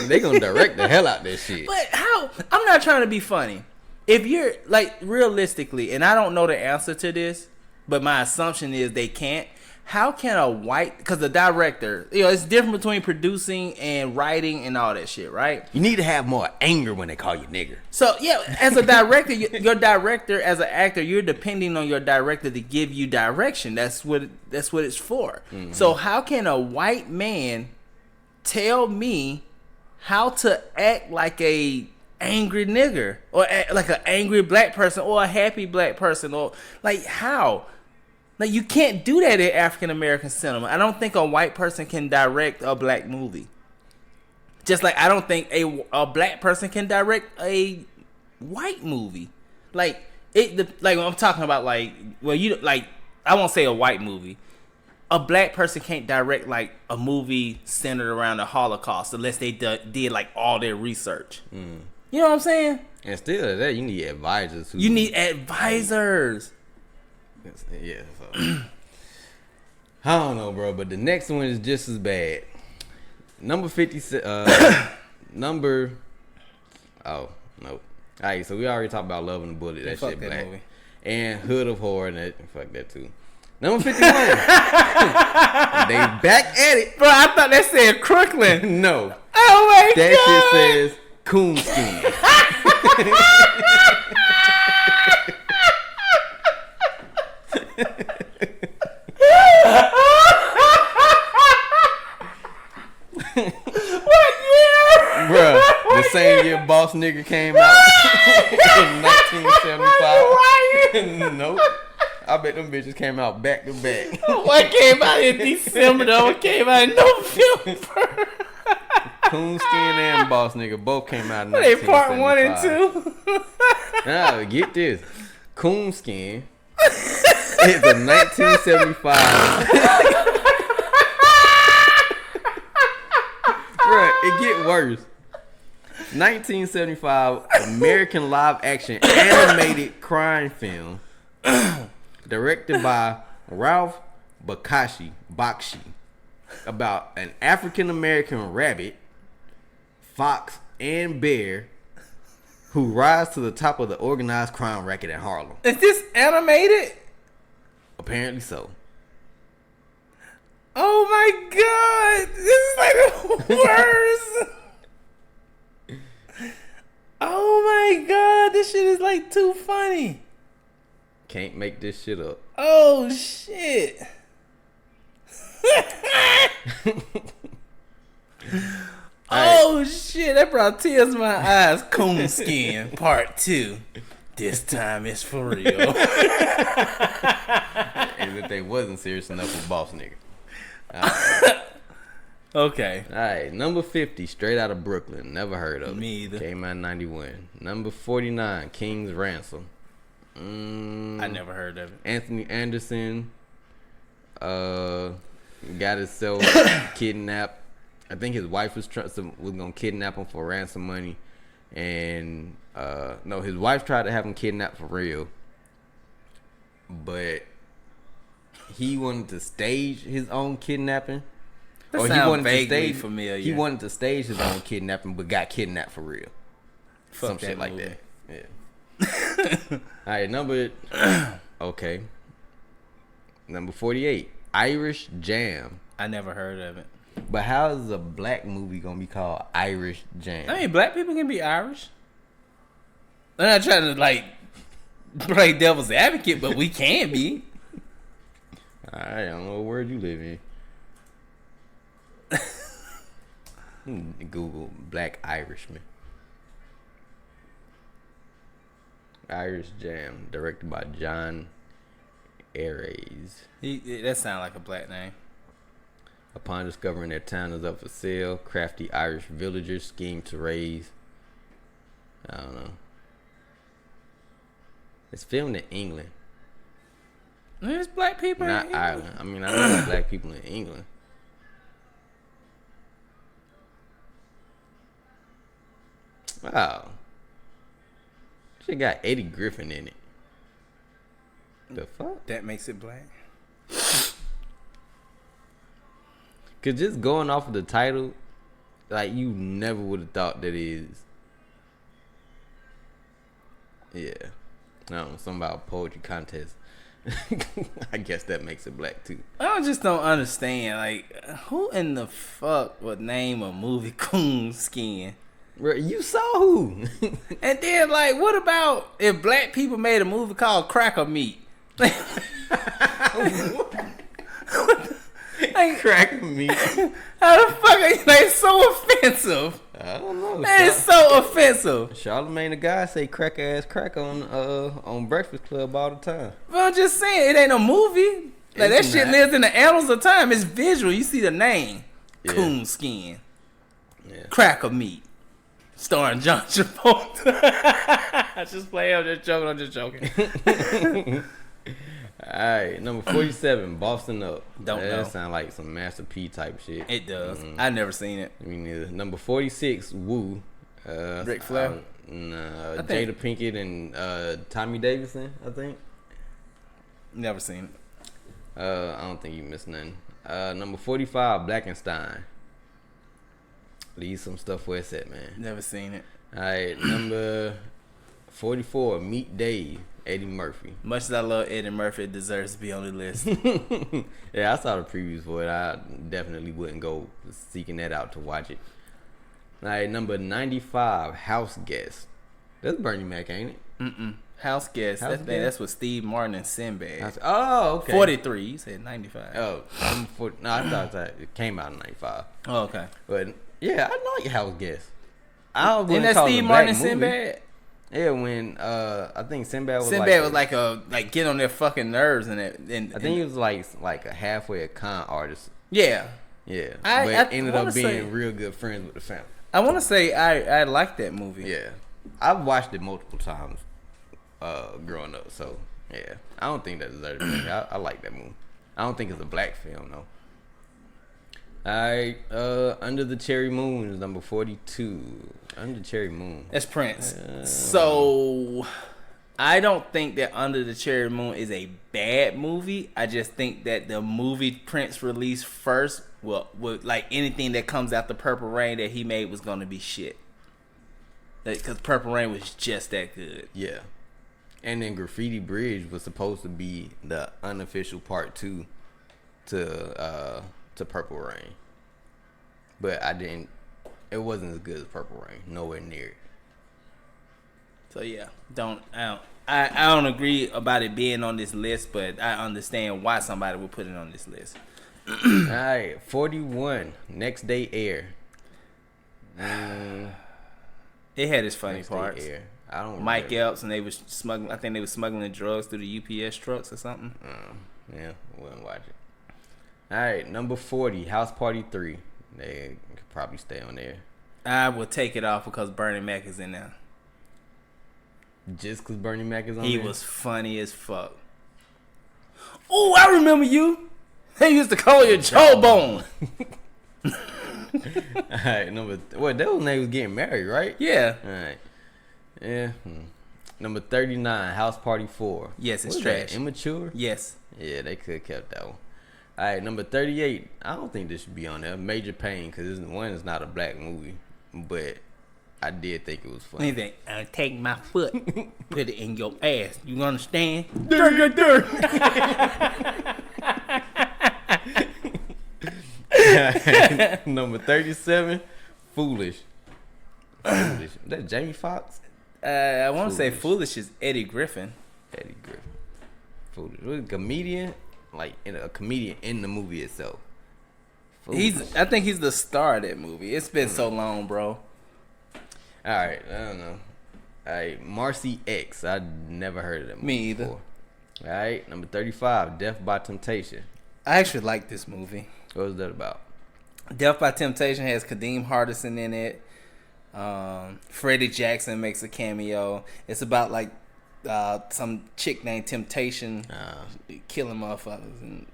they gonna direct the hell out that shit. But how? I'm not trying to be funny. If you're, like, realistically, and I don't know the answer to this, but my assumption is they can't. How can a white, because the director, it's different between producing and writing and all that shit, right? You need to have more anger when they call you nigger. So, yeah, as a director, your director, as an actor, you're depending on your director to give you direction. That's what it's for. Mm-hmm. So how can a white man tell me how to act like a angry nigger, or act like an angry black person, or a happy black person, or like how? Like, you can't do that in African American cinema. I don't think a white person can direct a black movie. Just like I don't think a black person can direct a white movie. Like like when I'm talking about, like, well, I won't say a white movie. A black person can't direct like a movie centered around the Holocaust unless they did like all their research. You know what I'm saying? And still, that you need advisors. You need advisors. Yeah, so I don't know, bro, but the next one is just as bad. Number 56. Nope. Alright, so we already talked about Love and the Bullet. That shit black. Movie. And Hood of Horror. And that, fuck that too. Number 51. They back at it. Bro, I thought that said Crooklyn. No. Oh my God. That shit says Coonskin. What year? Bruh, the same year Boss Nigga came out in 1975. Nope. I bet them bitches came out back to back. One came out in December, the other came out in November. Coonskin and Boss Nigga both came out in They 1975. part 1 and 2. Now, get this. Coonskin is a 1975. Bruh, it get worse. 1975 American live action animated crime film directed by Ralph Bakshi about an African American rabbit, fox, and bear who rise to the top of the organized crime racket in Harlem. Is this animated? Apparently so. Oh my God! This is like the worst. Oh my God! This shit is like too funny. Can't make this shit up. Oh shit! Oh shit! That brought tears to my eyes. Coonskin Part 2. This time it's for real. And if they wasn't serious enough for Boss Nigga. Okay. Alright, number 50, Straight Out of Brooklyn. Never heard of it. Me either. Came out in 91. Number 49, King's Ransom. I never heard of it. Anthony Anderson. got himself kidnapped. I think his wife was gonna kidnap him for ransom money, and no, his wife tried to have him kidnapped for real, but he wanted to stage his own kidnapping. That sounds vaguely familiar. He wanted to stage his own kidnapping, but got kidnapped for real. Some shit like that. Yeah. All right, number 48, Irish Jam. I never heard of it. But how is a black movie gonna be called Irish Jam? I mean, black people can be Irish. I'm not trying to like play devil's advocate, but we can be. I don't know what word you live in. Google Black Irishman. Irish Jam, directed by John Ares. That sounds like a black name. Upon discovering their town is up for sale, crafty Irish villagers scheme to raise. I don't know. It's filmed in England. There's black people Not in Ireland. I mean, I know there's black people in England. Wow. She got Eddie Griffin in it. The fuck? That makes it black. Cause just going off of the title, like you never would have thought that is. Yeah. I don't know, something about a poetry contest. I guess that makes it black too. I just don't understand. Like, who in the fuck would name a movie Coonskin? Bro, you saw who? And then, like, what about if black people made a movie called Cracker Meat? Like, Cracker Meat. How the fuck are you, like, so offensive? I don't know. That is so offensive. Charlamagne the guy say crack ass crack on Breakfast Club all the time. But I'm just saying, it ain't a movie. Like, that shit lives in the annals of time. It's visual. You see the name. Yeah. Coonskin. Yeah. Cracker Meat. Starring John Travolta. Just play. I'm just joking. Alright, number 47, Boston Up. Don't know. That sound like some Master P type shit. It does. I've never seen it. Me neither. Number 46, Woo. Ric Flair? Jada Pinkett and Tommy Davidson, I think. Never seen it. I don't think you missed nothing. Number 45, Blackenstein. Leave some stuff where it's at, man. Never seen it. Alright, number 44, Meet Dave, Eddie Murphy. Much as I love Eddie Murphy, it deserves to be on the list. Yeah, I saw the previews for it. I definitely wouldn't go seeking that out to watch it. Alright, number 95, House Guest. That's Bernie Mac, ain't it? House Guest. That's with Steve Martin and Sinbad. Oh, okay. 43. You said 95. Oh, no, I thought that it came out in 95. Oh, okay. But yeah, I like House Guest. I Isn't that Steve Martin and Sinbad? Yeah, when I think Sinbad was like get on their fucking nerves and I think he was like a halfway a con artist. Yeah. Yeah. But ended up being real good friends with the family. I want to say I like that movie. Yeah. I've watched it multiple times growing up, so yeah. I don't think that deserves to be. I like that movie. I don't think it's a black film though. Alright, Under the Cherry Moon is number 42. Under the Cherry Moon. That's Prince. So I don't think that Under the Cherry Moon is a bad movie. I just think that the movie Prince released first, would like anything that comes after Purple Rain that he made was gonna be shit. Because Purple Rain was just that good. Yeah. And then Graffiti Bridge was supposed to be the unofficial part 2 to Purple Rain. But it wasn't as good as Purple Rain. Nowhere near it. So yeah, I don't agree about it being on this list, but I understand why somebody would put it on this list. Alright, 41, Next Day Air. It had its funny parts. I don't Mike Epps, and they was smuggling. I think they was smuggling drugs through the UPS trucks or something. Yeah, wouldn't watch it. All right, number 40, House Party 3. They could probably stay on there. I would take it off because Bernie Mac is in there. Just because Bernie Mac is on He there? was funny as fuck. Oh, I remember you. They used to call you Jawbone. Alright, well, that was when they was getting married, right? Yeah. Alright. Yeah. Number 39, House Party 4. Yes, it's what trash. That, immature? Yes. Yeah, they could have kept that one. Alright, number 38. I don't think this should be on there. Major Pain, because one is not a black movie. But I did think it was funny. Anything. I'll take my foot, put it in your ass. You understand? Number 37, Foolish. Foolish. That Jamie Foxx? I want to say Foolish is Eddie Griffin. Eddie Griffin. Foolish. Was a comedian? Like a comedian in the movie itself. Foolish. I think he's the star of that movie. It's been so long, bro. Alright, I don't know. Alright, Marcy X. I never heard of that movie. Me either. Before. Alright, number 35, Death by Temptation. I actually like this movie. What was that about? Death by Temptation has Kadeem Hardison in it. Freddie Jackson makes a cameo. It's about like some chick named Temptation killing motherfuckers, and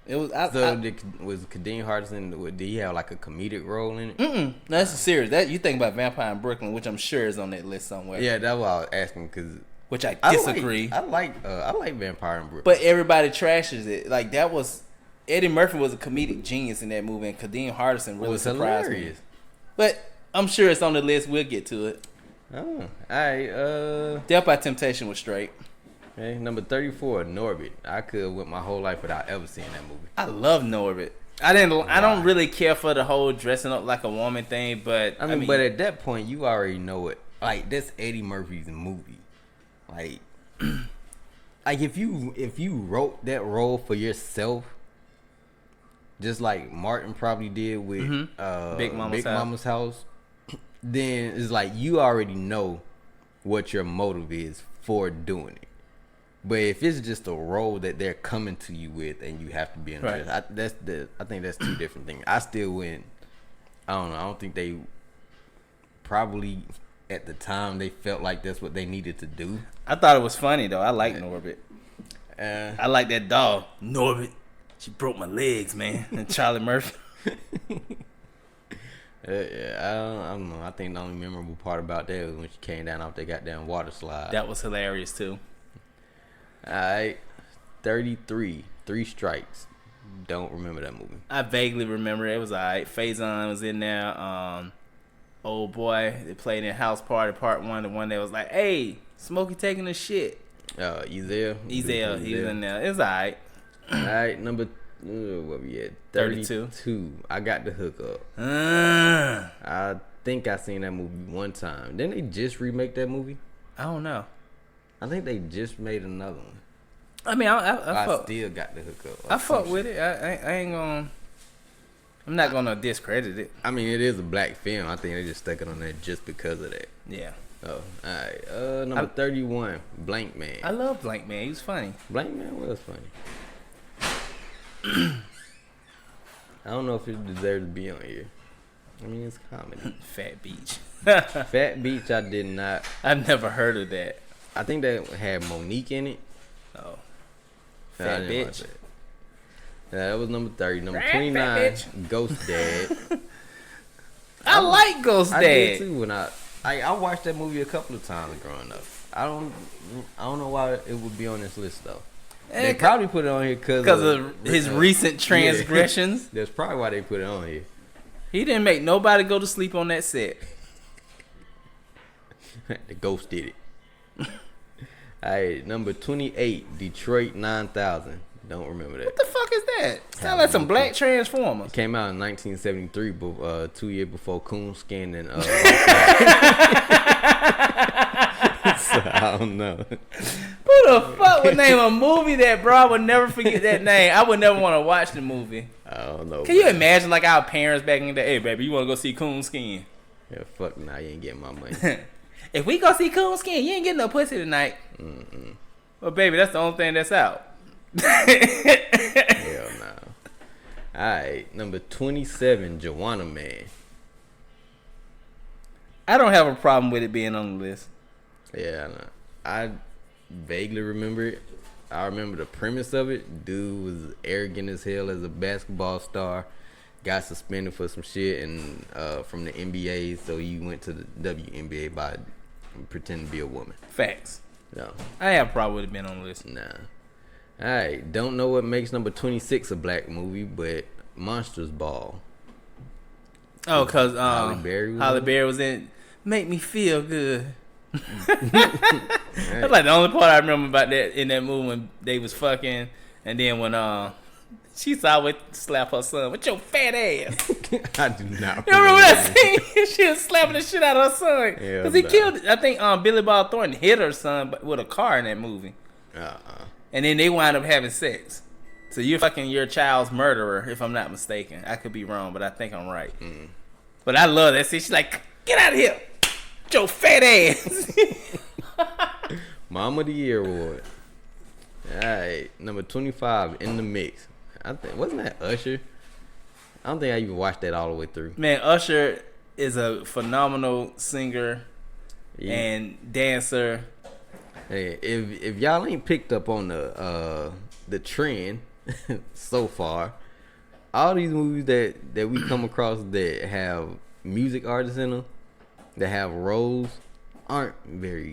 it was. Was Kadeem Hardison? Did he have like a comedic role in it? No, that's a series. That you think about Vampire in Brooklyn, which I'm sure is on that list somewhere. Yeah, that's what I was asking because. Which I disagree. I like Vampire in Brooklyn, but everybody trashes it. Like that was Eddie Murphy was a comedic genius in that movie, and Kadeem Hardison really surprised me. But I'm sure it's on the list. We'll get to it. Oh, alright. Death by Temptation was straight. Okay, number 34, Norbit. I could have went my whole life without ever seeing that movie. I love Norbit. I don't really care for the whole dressing up like a woman thing, but I mean, but at that point, you already know it. Like that's Eddie Murphy's movie. Like, if you wrote that role for yourself, just like Martin probably did with Big Mama's House, then it's like you already know what your motive is for doing it. But if it's just a role that they're coming to you with and you have to be in right. I think that's two different things. I still wouldn't. I don't know. I don't think they probably at the time they felt like that's what they needed to do. I thought it was funny though. I like Norbit. I like that dog, Norbit. She broke my legs, man. And Charlie Murphy. Yeah, I don't know. I think the only memorable part about that was when she came down off that goddamn water slide. That was hilarious too. Alright, 33, 3 Strikes. Don't remember that movie. I vaguely remember it. It was alright. Faison was in there. Old boy, they played in House Party Part 1, the one that was like, hey, Smokey taking a shit. Ezel, he was in there. It was alright. Alright, number what we at? 32. I got the hookup. I think I seen that movie one time. Didn't they just remake that movie? I don't know. I think they just made another one. I mean, I still got the hookup. I fuck with it. I ain't gonna. I'm not gonna discredit it. I mean, it is a black film. I think they just stuck it on there just because of that. Yeah. Oh, alright. Number 31, Blank Man. I love Blank Man. He was funny. Blank Man was funny. I don't know if it deserves to be on here. I mean, it's comedy. Fat Beach. Fat Beach, I did not. I've never heard of that. I think that had Monique in it. Oh. Fat Bitch. That was number 30. Number 29, Ghost Dad. I like Ghost Dad. I did too when I watched that movie a couple of times growing up. I don't know why it would be on this list though. They probably put it on here because of his recent transgressions. Yeah. That's probably why they put it on here. He didn't make nobody go to sleep on that set. The ghost did it. Alright, number 28, Detroit 9000. Don't remember that. What the fuck is that? Sound like some black Transformers. It came out in 1973, 2 years before Coonskin and so, I don't know. Who the fuck would name a movie that, bro? I would never forget that name. I would never want to watch the movie. I don't know. Can you imagine like our parents back in the day? Hey, baby, you want to go see Coonskin? Yeah, fuck nah, you ain't getting my money. If we go see Coonskin, you ain't getting no pussy tonight. Well, baby, that's the only thing that's out. Hell no. Alright, number 27, Joanna Man. I don't have a problem with it being on the list. Yeah, I vaguely remember it. I remember the premise of it. Dude was arrogant as hell as a basketball star. Got suspended for some shit and from the NBA, so he went to the WNBA by pretending to be a woman. Facts. No. I have probably been on the list. Nah. Alright, don't know what makes number 26 a black movie, but Monsters Ball. Oh, because Halle Berry was in Make Me Feel Good. That's like the only part I remember about that in that movie when they was fucking, and then when she saw always slap her son with your fat ass. I do not. You remember that scene? She was slapping the shit out of her son because he killed. I think Billy Bob Thornton hit her son with a car in that movie. And then they wind up having sex. So you're fucking your child's murderer, if I'm not mistaken. I could be wrong, but I think I'm right. But I love that scene. She's like, "Get out of here, with your fat ass." Mom of the Year award. All right, number 25 in the mix. I think wasn't that Usher? I don't think I even watched that all the way through. Man, Usher is a phenomenal singer and dancer. Hey, if y'all ain't picked up on the trend so far, all these movies that we come across that have music artists in them, that have roles, aren't very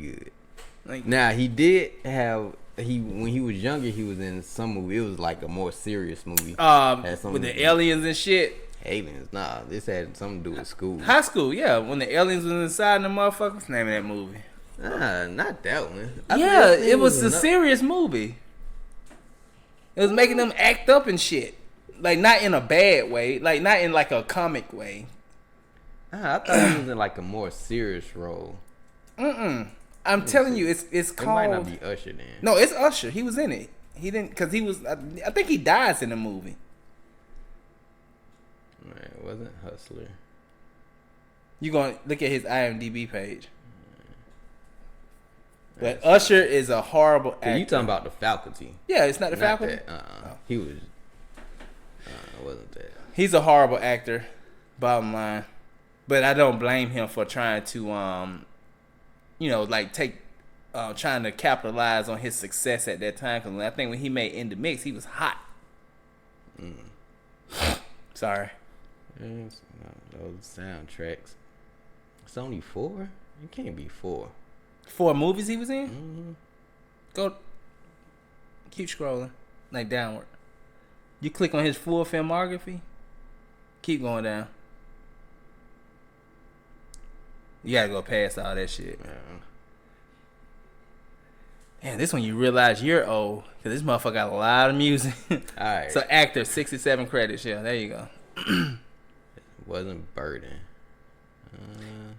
good. Now he did have when he was younger, he was in some movie. It was like a more serious movie. With the aliens and shit. Aliens, nah. This had something to do with school. High school, yeah. When the aliens was inside the motherfuckers. What's the name of that movie? Nah, not that one. Yeah, it was a serious movie. It was making them act up and shit. Like, not in a bad way. Like, not in like a comic way. I thought he was in like a more serious role. I'm telling you, it's called. It might not be Usher then. No, it's Usher. He was in it. He didn't, because he was. I think he dies in the movie. Man, it wasn't Hustler. You gonna look at his IMDb page. But Usher is a horrible actor. You talking about the faculty? Yeah, it's not the faculty. He was. Wasn't that? He's a horrible actor. Bottom line, but I don't blame him for trying to like trying to capitalize on his success at that time. Because I think when he made In the Mix, he was hot. Sorry. Those soundtracks. It's only 4. It can't be 4. 4 movies he was in? Go. Keep scrolling. Like downward. You click on his full filmography. Keep going down. You gotta go past all that shit. Man, this one you realize you're old. Because this motherfucker got a lot of music. Alright. So actor, 67 credits. Yeah, there you go. It wasn't Burden.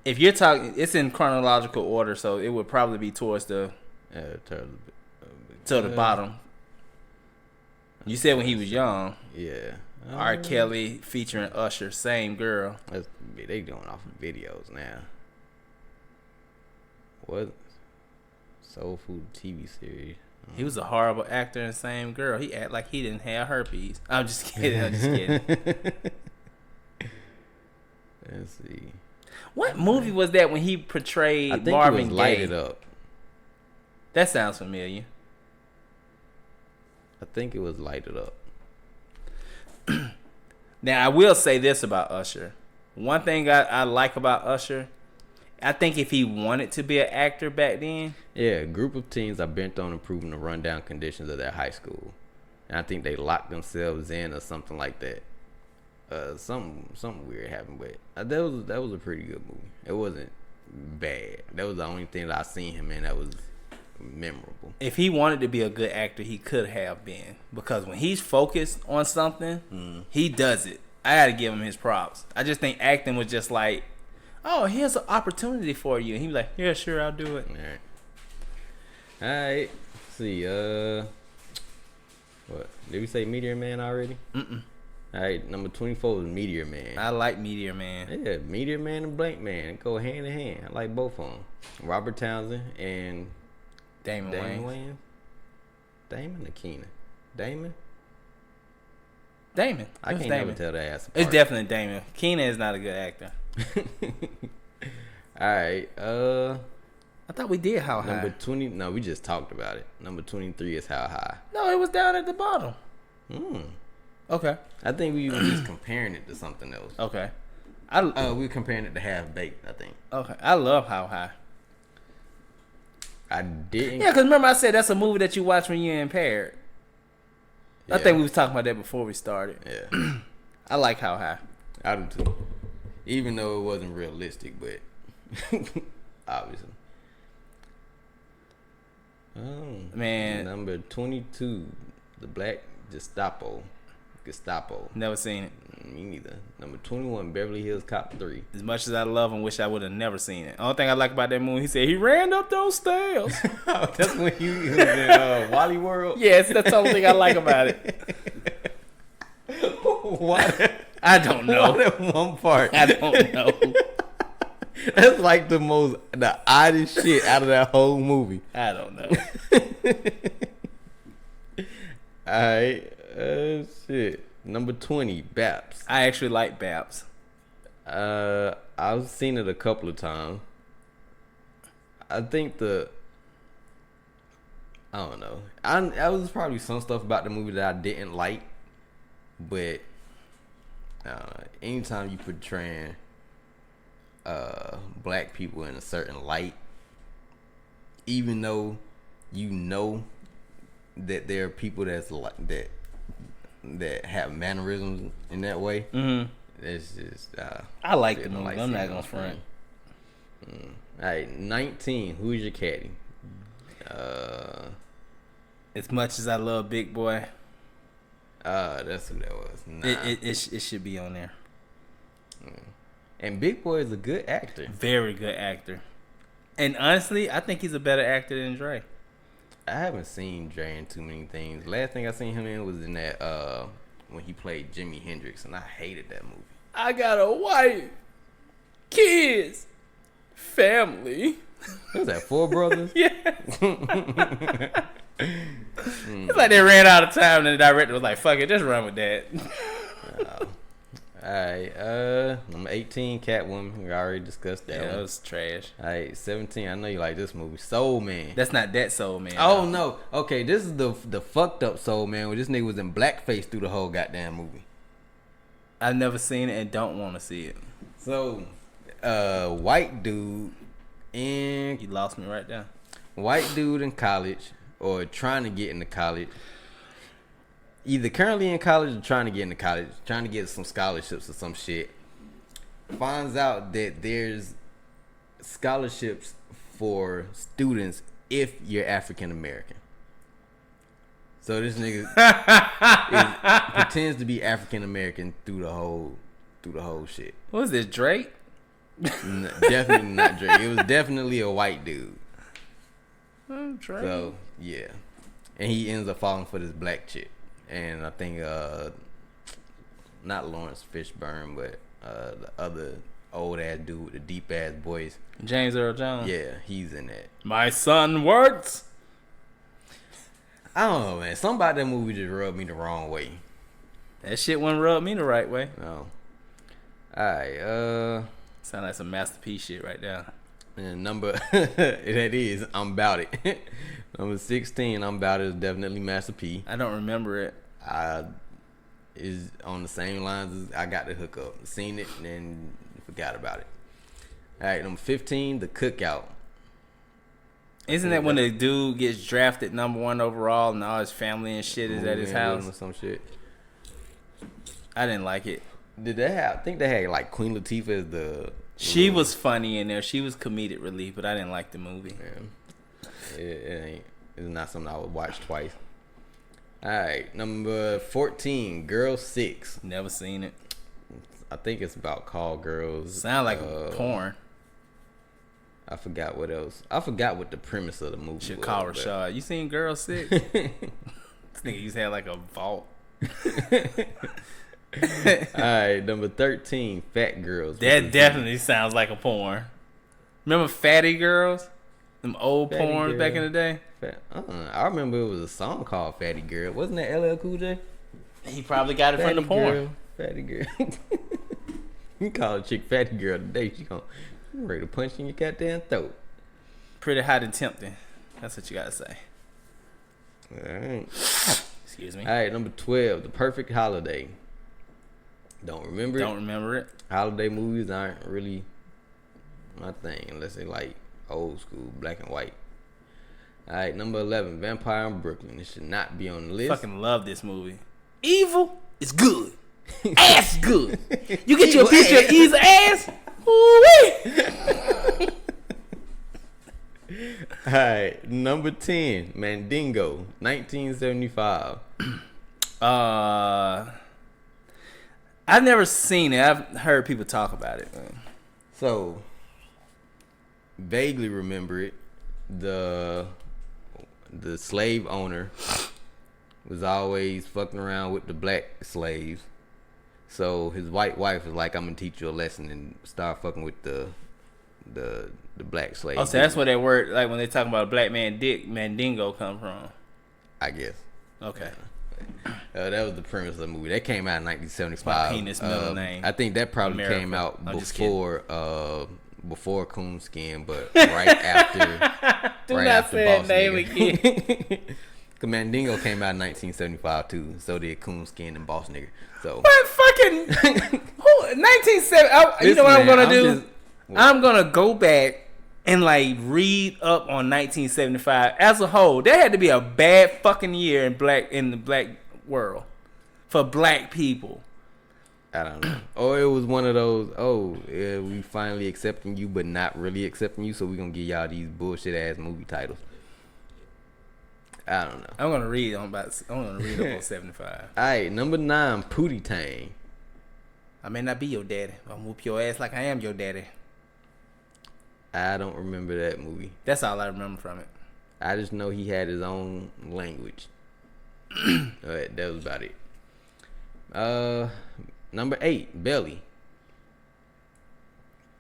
If you're talking, it's in chronological order, so it would probably be towards the to the bottom. You said when he was young. Yeah. R. Kelly featuring Usher, same girl. They doing off of videos now. What? Soul Food TV series. He was a horrible actor and same girl. He act like he didn't have herpes. I'm just kidding. Let's see. What movie was that when he portrayed I think Marvin it was Gaye? Light It Up. That sounds familiar. I think it was Light It Up. Now, I will say this about Usher. One thing I like about Usher, I think if he wanted to be an actor back then. Yeah, a group of teens are bent on improving the rundown conditions of their high school. And I think they locked themselves in or something like that. Something weird happened, but that was a pretty good movie. It wasn't bad. That was the only thing that I seen him in that was memorable. If he wanted to be a good actor, he could have been, because when he's focused on something, he does it. I gotta give him his props. I just think acting was just like, oh, here's an opportunity for you, and he was like, yeah, sure, I'll do it. All right. Let's see. What did we say? Meteor Man already? All right, number 24 is Meteor Man. I like Meteor Man. Yeah, Meteor Man and Blank Man go hand in hand. I like both of them. Robert Townsend and Damon Wayans. Damon or Keenan? Damon. I can't never tell that ass apart. It's definitely Damon. Keenan is not a good actor. All right. I thought we did How High. Number 20. No, we just talked about it. Number 23 is How High. No, it was down at the bottom. Okay. I think we were just comparing it to something else. Okay. We were comparing it to Half Baked, I think. Okay. I love How High. I didn't. Yeah, because remember I said that's a movie that you watch when you're impaired. Yeah. I think we was talking about that before we started. Yeah. I like How High. I do too. Even though it wasn't realistic, but obviously. Man. Number 22, The Black Gestapo. Never seen it. Me neither. Number 21, Beverly Hills Cop 3. As much as I love him, wish I would have never seen it. Only thing I like about that movie, he said he ran up those stairs. That's when he was in Wally World? Yes, that's the only thing I like about it. Why? I don't know. Why that one part? I don't know. That's like the oddest shit out of that whole movie. I don't know. Alright. Shit. Number 20, Baps. I actually like Babs. I've seen it a couple of times. I think I don't know. I was probably some stuff about the movie that I didn't like, but anytime you portraying black people in a certain light, even though you know that there are people that's like that have mannerisms in that way. It's just I like the movie. I'm not gonna front. All right, 19. Who's your caddy? As much as I love Big Boy, that's who that was. Nah. it should be on there. And Big Boy is a good actor. Very good actor. And honestly, I think he's a better actor than Dre. I haven't seen Dre in too many things. Last thing I seen him in was in that when he played Jimi Hendrix, and I hated that movie. I got a wife, kids, family. What was that, Four Brothers? Yeah. It's like they ran out of time, and the director was like, "Fuck it, just run with that." Alright, number 18, Catwoman. We already discussed that. Yeah, one. that was trash. Alright, 17. I know you like this movie, Soul Man. That's not that Soul Man. Oh no. Okay, this is the fucked up Soul Man where this nigga was in blackface through the whole goddamn movie. I've never seen it and don't want to see it. So, white dude in You lost me right there. white dude in college or trying to get into college. Either currently in college or trying to get into college, trying to get some scholarships or some shit. Finds out that there's scholarships for students if you're African American. So this nigga pretends to be African American through the whole shit. What was this, Drake? Definitely not Drake. It was definitely a white dude. Drake. So yeah, and he ends up falling for this black chick. And I think not Lawrence Fishburne, but the other old ass dude with the deep ass voice. James Earl Jones. Yeah, he's in that. My son works. I don't know, man. Something about that movie just rubbed me the wrong way. That shit wouldn't rub me the right way. No. Alright, Sound like some masterpiece shit right there. and number that is I'm About It. Number 16, I'm About It is definitely Master P. I don't remember it. Is on the same lines as I Got the Hook Up. Seen it and then forgot about it. Alright, number 15, The Cookout. Isn't that when the dude gets drafted #1 overall and all his family and shit is at his house? Or some shit. I didn't like it. Did they have? I think they had like Queen Latifah as the. She was funny in there. She was comedic relief, but I didn't like the movie. Yeah. It ain't. It's not something I would watch twice. All right, number 14, Girl 6. Never seen it. I think it's about call girls. Sound like a porn. I forgot what else. I forgot what the premise of the movie Should was. call Rashad. You seen Girl 6? This nigga used to have like a vault. Alright, number 13, Fat Girls. That definitely sounds like a porn. Remember Fatty Girls? Them old Fatty porns Girl. back in the day? I remember it was a song called Fatty Girl. Wasn't that LL Cool J? He probably got it from the porn. Girl, Fatty Girl. You call a chick Fatty Girl today, she gonna ready to punch in your goddamn throat. Pretty hot and tempting. That's what you gotta say. All right. Excuse me. All right, number 12, The Perfect Holiday. Don't remember it. Don't remember it. Holiday movies aren't really my thing unless they like old school, black and white. All right, number 11, Vampire in Brooklyn. It should not be on the list. Fucking love this movie. Evil is good. Ass good. You get you a picture of Eve's ass. Ooh-wee. All right, number 10, Mandingo, 1975. I've never seen it. I've heard people talk about it. So, vaguely remember it. The slave owner was always fucking around with the black slaves. So his white wife was like, "I'm gonna teach you a lesson," and start fucking with the black slave. Oh, so that's where that word, like when they talking about a black man dick, Mandingo come from. I guess. Okay. That was the premise of the movie. That came out in 1975. My penis middle name. I think that probably America. came out before Coonskin, but right after. Do right not after say that Boss name Nigga. again. Mandingo came out in 1975 too. So did Coonskin and Boss Nigga. So What fucking 1970? You know what I'm gonna do? I'm gonna go back and like read up on 1975 as a whole. That had to be a bad fucking year in the black world for black people. I don't know. Or it was one of those, yeah, we finally accepting you, but not really accepting you, so we're going to give y'all these bullshit ass movie titles. I don't know. I'm gonna read up on 75. All right, number 9, Pootie Tang. I may not be your daddy. I'll whoop your ass like I am your daddy. I don't remember that movie. That's all I remember from it. I just know he had his own language. Alright, that was about it. Number 8, Belly.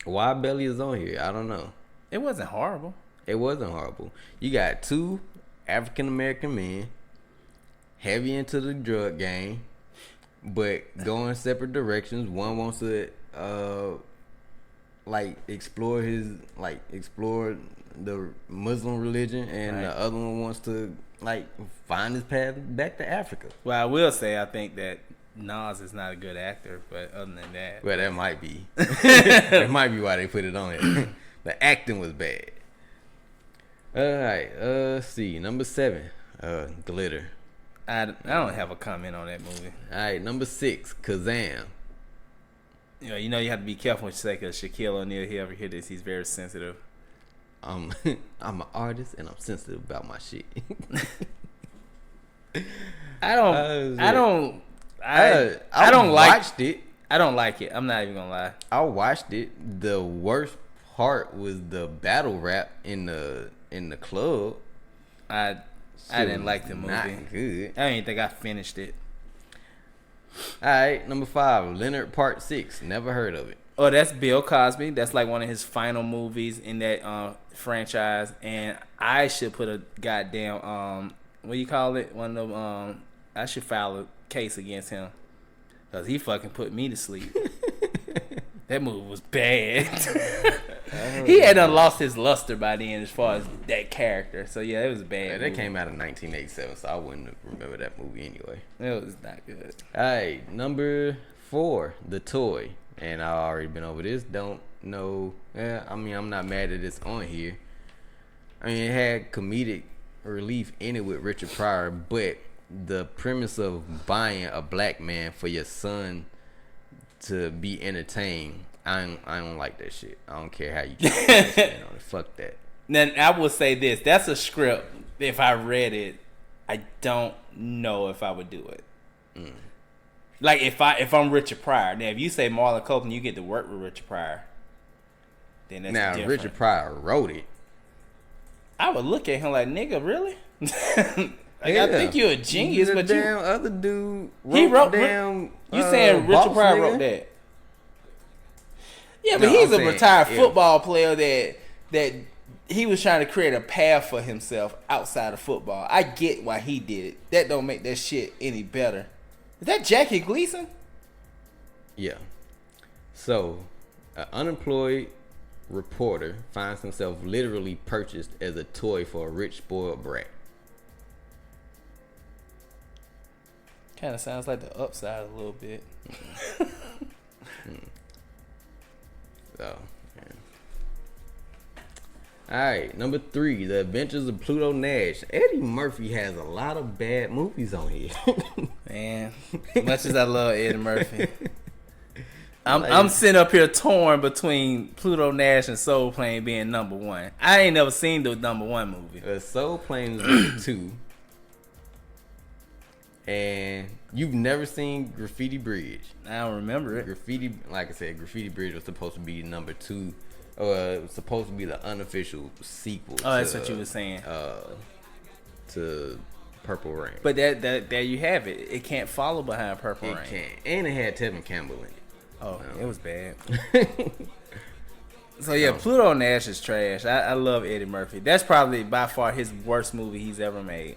Why Belly is on here, I don't know. It wasn't horrible. It wasn't horrible. You got 2 African American men, heavy into the drug game, but going separate directions. One wants to explore the Muslim religion, and right. The other one wants to find his path back to Africa. Well, I will say I think that Nas is not a good actor, but other than that, Well, that might be. That might be why they put it on it. The acting was bad. All right, let's see. Number 7, Glitter. I don't have a comment on that movie. All right, number 6, Kazam. You know you have to be careful what you say, because Shaquille O'Neal, he ever hear this, he's very sensitive. I'm an artist and I'm sensitive about my shit. I don't watched it. I don't like it. I'm not even gonna lie. I watched it. The worst part was the battle rap in the club. I didn't like the movie. Not good. I don't even think I finished it. All right, number 5, Leonard Part 6. Never heard of it. Oh, that's Bill Cosby. That's like one of his final movies in that franchise. And I should put a goddamn what do you call it? One of them. I should file a case against him, because he fucking put me to sleep. That movie was bad. He had lost his luster by then as far as that character. So yeah, it was bad. Yeah, that came out in 1987, so I wouldn't remember that movie anyway. It was not good. All right, number 4, The Toy. And I've already been over this. Don't know. Yeah, I mean, I'm not mad that it's on here. I mean, it had comedic relief in it with Richard Pryor, but the premise of buying a black man for your son to be entertained, I don't like that shit. I don't care how you get that on it. Fuck that. Then I will say this: that's a script. If I read it, I don't know if I would do it. Like if I'm Richard Pryor. Now, if you say Marlon Copeland, you get to work with Richard Pryor. Then that's now different. Richard Pryor wrote it. I would look at him like, nigga, really? I think you're a genius, The but damn other dude he wrote. damn. You saying Richard Boss Pryor Nigga? wrote that? Yeah, but No, he's I'm a saying, retired yeah. football player that he was trying to create a path for himself outside of football. I get why he did it. That don't make that shit any better. Is that Jackie Gleason? Yeah. So, an unemployed reporter finds himself literally purchased as a toy for a rich spoiled brat? Kind of sounds like the Upside a little bit. So, all right, number 3, The Adventures of Pluto Nash. Eddie Murphy has a lot of bad movies on here. Man, as much as I love Eddie Murphy, I'm sitting up here torn between Pluto Nash and Soul Plane being number 1. I ain't never seen the number 1 movie. Soul Plane is number 2. And you've never seen Graffiti Bridge. I don't remember it. Graffiti, like I said, Graffiti Bridge was supposed to be number 2. It was supposed to be the unofficial sequel. Oh, that's what you were saying. To Purple Rain. But there you have it. It can't follow behind Purple Rain. It can't. And it had Tevin Campbell in it. Oh, it was bad. So yeah, Pluto Nash is trash. I love Eddie Murphy. That's probably by far his worst movie he's ever made.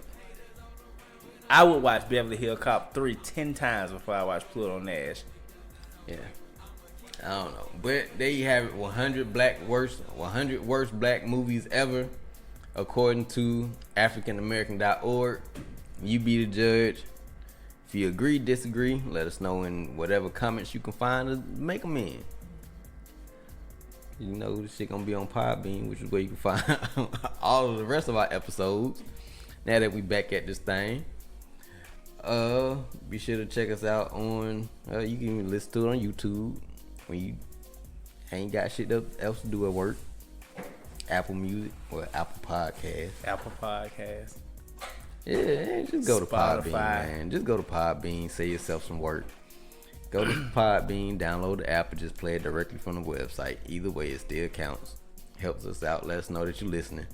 I would watch Beverly Hills Cop 3 10 times before I watch Pluto Nash. Yeah. I don't know. But there you have it. 100 worst black movies ever, according to AfricanAmerican.org. You be the judge. If you agree, disagree, let us know in whatever comments you can find to make them in. You know, this shit gonna be on Podbean, which is where you can find all of the rest of our episodes. Now that we back at this thing. Be sure to check us out on, you can even listen to it on YouTube when you ain't got shit else to do at work. Apple Music or Apple Podcasts. Apple Podcasts. Yeah, just go to Spotify. Podbean, man. Just go to Podbean, save yourself some work. Go to Podbean, download the app, and just play it directly from the website. Either way, it still counts. Helps us out. Let us know that you're listening.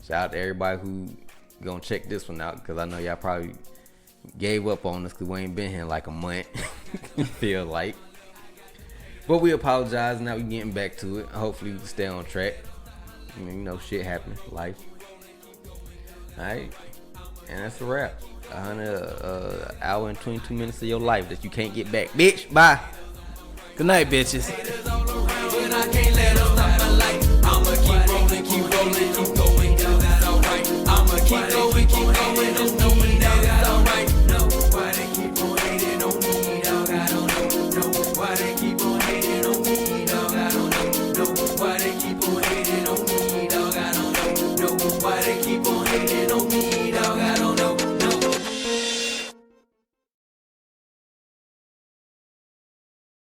Shout out to everybody who gonna check this one out, because I know y'all probably gave up on us because we ain't been here in like a month. Feel like. But we apologize. Now we getting back to it. Hopefully we can stay on track. I mean, you know, shit happens. Life. Alright. And that's a wrap. 100 hour and 22 minutes of your life that you can't get back. Bitch, bye. Good night, bitches.